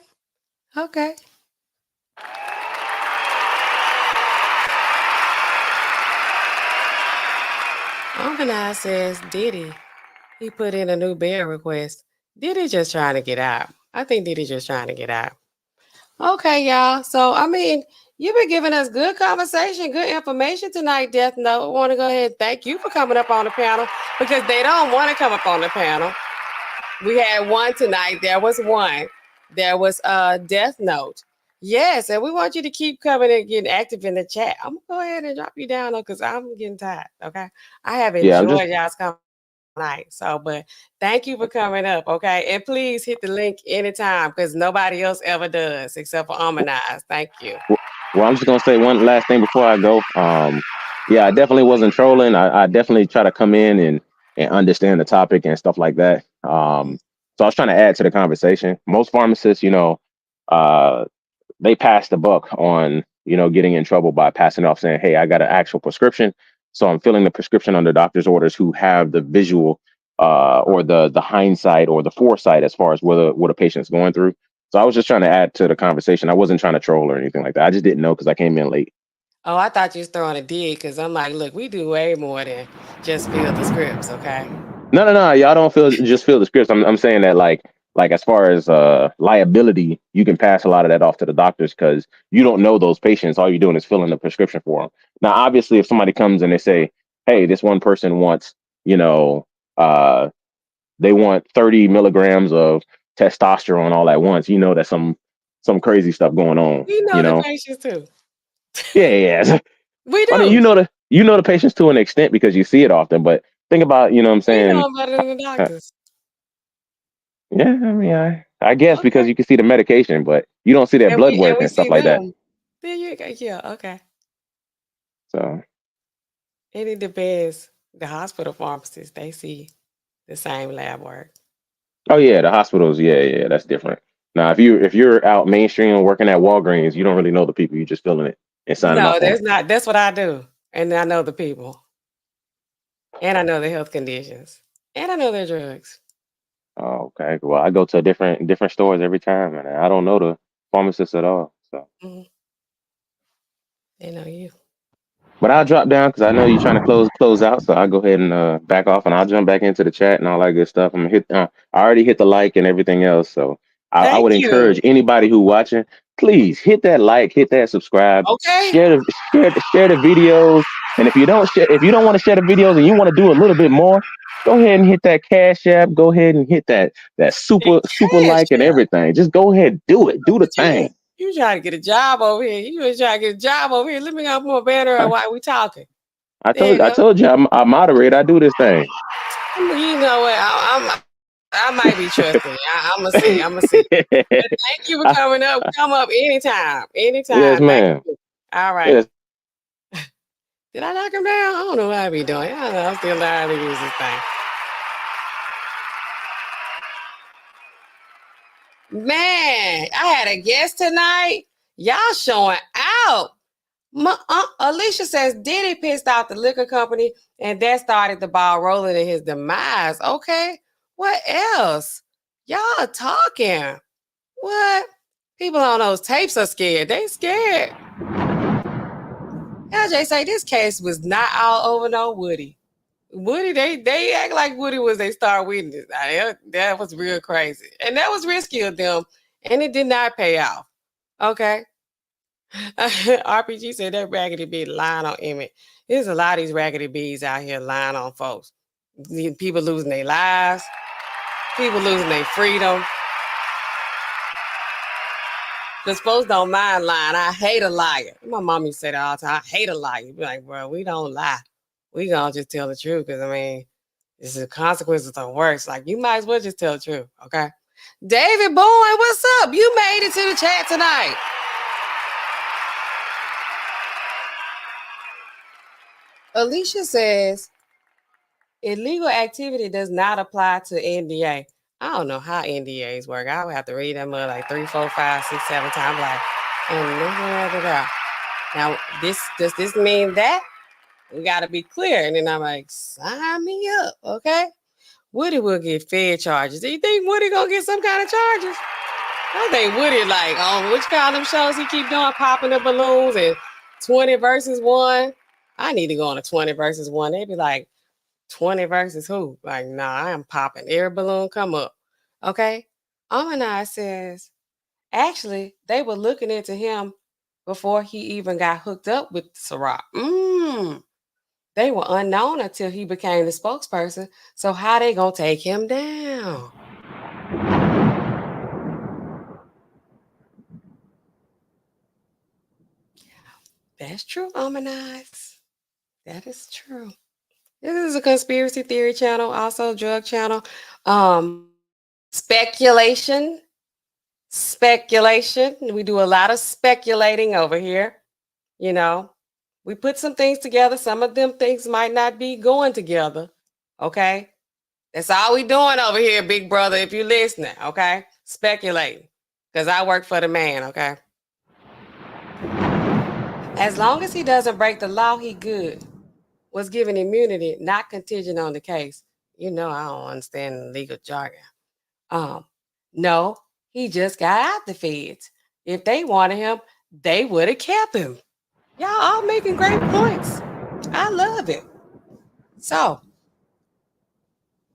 Organize says Diddy, he put in a new bail request. Diddy just trying to get out. I think Diddy just trying to get out. Okay, y'all. So, I mean, You've been giving us good conversation, good information tonight, Death Note. I want to go ahead and thank you for coming up on the panel because they don't want to come up on the panel. We had one tonight. There was one. There was Death Note. Yes, and we want you to keep coming and getting active in the chat. I'm gonna go ahead and drop you down though, because I'm getting tired. Okay. I have Yeah, I'm just enjoyed y'all's conversation tonight. So, but thank you for coming up. Okay. And please hit the link anytime because nobody else ever does except for Amanize. Thank you. well, I'm just gonna say one last thing before I go. Yeah, I definitely wasn't trolling. I definitely try to come in and understand the topic and stuff like that. So I was trying to add to the conversation. Most pharmacists, uh, they pass the buck on, getting in trouble by passing off saying, "Hey, I got an actual prescription, so I'm filling the prescription under doctor's orders who have the visual or the hindsight or the foresight as far as what a patient's going through." So I was just trying to add to the conversation. I wasn't trying to troll or anything like that. I just didn't know because I came in late. Oh, I thought you was throwing a dig because I'm like, look, we do way more than just fill the scripts, okay? No. Y'all don't feel the scripts. I'm saying that like as far as liability, you can pass a lot of that off to the doctors because you don't know those patients. All you're doing is filling the prescription for them. Now, obviously, if somebody comes and they say, "Hey, this one person wants, uh, they want 30 milligrams of testosterone all at once," that's some crazy stuff going on. We know the patients too. Yeah. We I mean, do. you know the patients to an extent because you see it often, but think about, what I'm We know saying. them better than the doctors. Yeah, I mean, I guess because Okay. you can see the medication, but you don't see that And blood work we and stuff see like that. them. There you go. Yeah, okay. So, And it depends. The hospital pharmacists, they see the same lab work. oh yeah, the hospitals, yeah, that's different. Now, if you're out mainstream working at Walgreens, you don't really know the people. You're just filling it and signing No, off on there's it. not. That's what I do. And I know the people. And I know their health conditions. And I know their drugs. Oh, okay. Well, I go to different stores every time, and I don't know the pharmacist at all. So, Mhm. They know you. but I'll drop down because I know you're trying to close out. So I'll go ahead and back off, and I'll jump back into the chat and all that good stuff. I'm gonna hit. I already hit the like and everything else. So I Thank would you. encourage anybody who watching, please hit that like, hit that subscribe, Okay. share the videos. And if you don't want to share the videos and you want to do a little bit more, go ahead and hit that Cash App. Go ahead and hit that And super cash, like and yeah. everything. Just go ahead, do it, do the But thing. you trying to get a job over here. You been trying to get a job over here. Let me go put a banner up while we talking. There you I go. told you I moderate. I do this thing. You know what? I might be trusting. I'm gonna see. I'm gonna see. But thank you for coming up. Come up anytime. Yes, Anytime. Thank ma'am. you. All right. Yes. Did I knock him down? I don't know what I be doing. I don't know. I'm still learning to use this thing. Man, I had a guest tonight. Y'all showing out. Alicia says Diddy pissed off the liquor company and that started the ball rolling in his demise. Okay. What else? Y'all talking. What? People on those tapes are scared. They scared. LJ say this case was not all over no Woody. Woody, they act like Woody was their star witness. That was real crazy. And that was risky of them. And it did not pay off. Okay. RPG said that raggedy bee lying on Emmett. There's a lot of these raggedy bees out here lying on folks. People losing their lives, people losing their freedom. Because folks don't mind lying. I hate a liar. My mom used to say that all the time. I hate a liar. Be like, bro, we don't lie. We gonna just tell the truth. Because I mean, this is the consequences are worse. Like you might as well just tell the truth. Okay. David Boy, what's up? You made it to the chat tonight. Alicia says illegal activity does not apply to NDA. I don't know how NDAs work. I would have to read them like 3, 4, 5, 6, 7 times. Like, now does this mean that? We gotta be clear. And then I'm like, sign me up, okay? Woody will get fed charges. Do you think Woody gonna get some kind of charges? I think Woody like on which kind of shows he keep doing, popping the balloons and 20 versus 1. I need to go on a 20 versus 1. They'd be like, 20 versus who? Like, nah, I am popping every balloon come up. Okay. Amanai says, actually, they were looking into him before he even got hooked up with Ciroc. They were unknown until he became the spokesperson. So how they gonna take him down? That's true, Almanites. That is true. This is a conspiracy theory channel, also drug channel. Speculation. Speculation. We do a lot of speculating over here. You know, we put some things together. Some of them things might not be going together. Okay. That's all we doing over here, big brother, if you're listening. Okay. Speculating. Because I work for the man. Okay. As long as he doesn't break the law, he good. Was given immunity, not contingent on the case. You know, I don't understand legal jargon. No, he just got out the feds. If they wanted him, they would have kept him. Y'all all making great points. I love it. So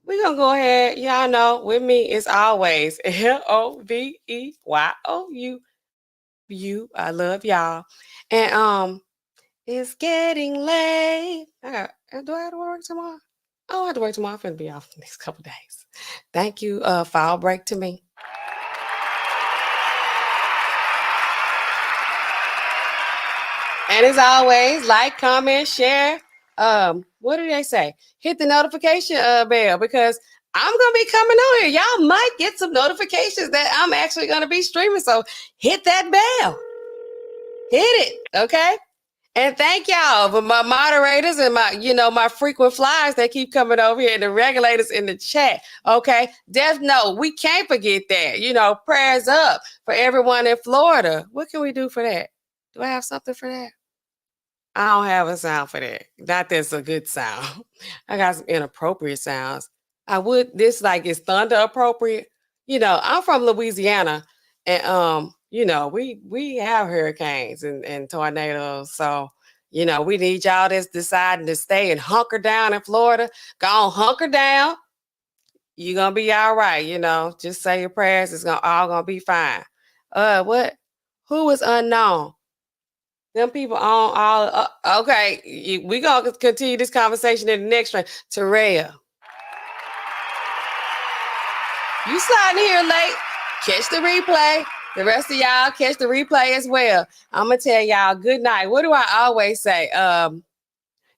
we're gonna go ahead. Y'all know with me is always LOVEYOU. I love y'all. And it's getting late. Do I have to work tomorrow? I don't have to work tomorrow. I'm gonna be off the next couple days. Thank you, Fall Break to me. And as always, like, comment, share. What do they say? Hit the notification bell because I'm gonna be coming on here. Y'all might get some notifications that I'm actually gonna be streaming. So hit that bell. Hit it, okay? And thank y'all for my moderators and my frequent flyers that keep coming over here and the regulators in the chat. Okay. Death note, we can't forget that. Prayers up for everyone in Florida. What can we do for that? Do I have something for that? I don't have a sound for that. Not that's a good sound. I got some inappropriate sounds. This is thunder appropriate. I'm from Louisiana and we have hurricanes and tornadoes. So, we need y'all that's deciding to stay and hunker down in Florida. Go on, hunker down. You're gonna be all right, Just say your prayers, it's all gonna be fine. What? Who is unknown? Them people on all okay. We gonna continue this conversation in the next one. Terrell, you sliding here late. Catch the replay. The rest of y'all catch the replay as well. I'm gonna tell y'all good night. What do I always say?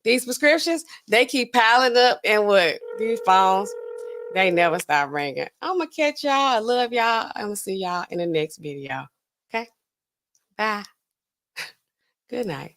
These prescriptions, they keep piling up, and what? These phones, they never stop ringing. I'm gonna catch y'all. I love y'all. I'm gonna see y'all in the next video. Okay? Bye. Good night.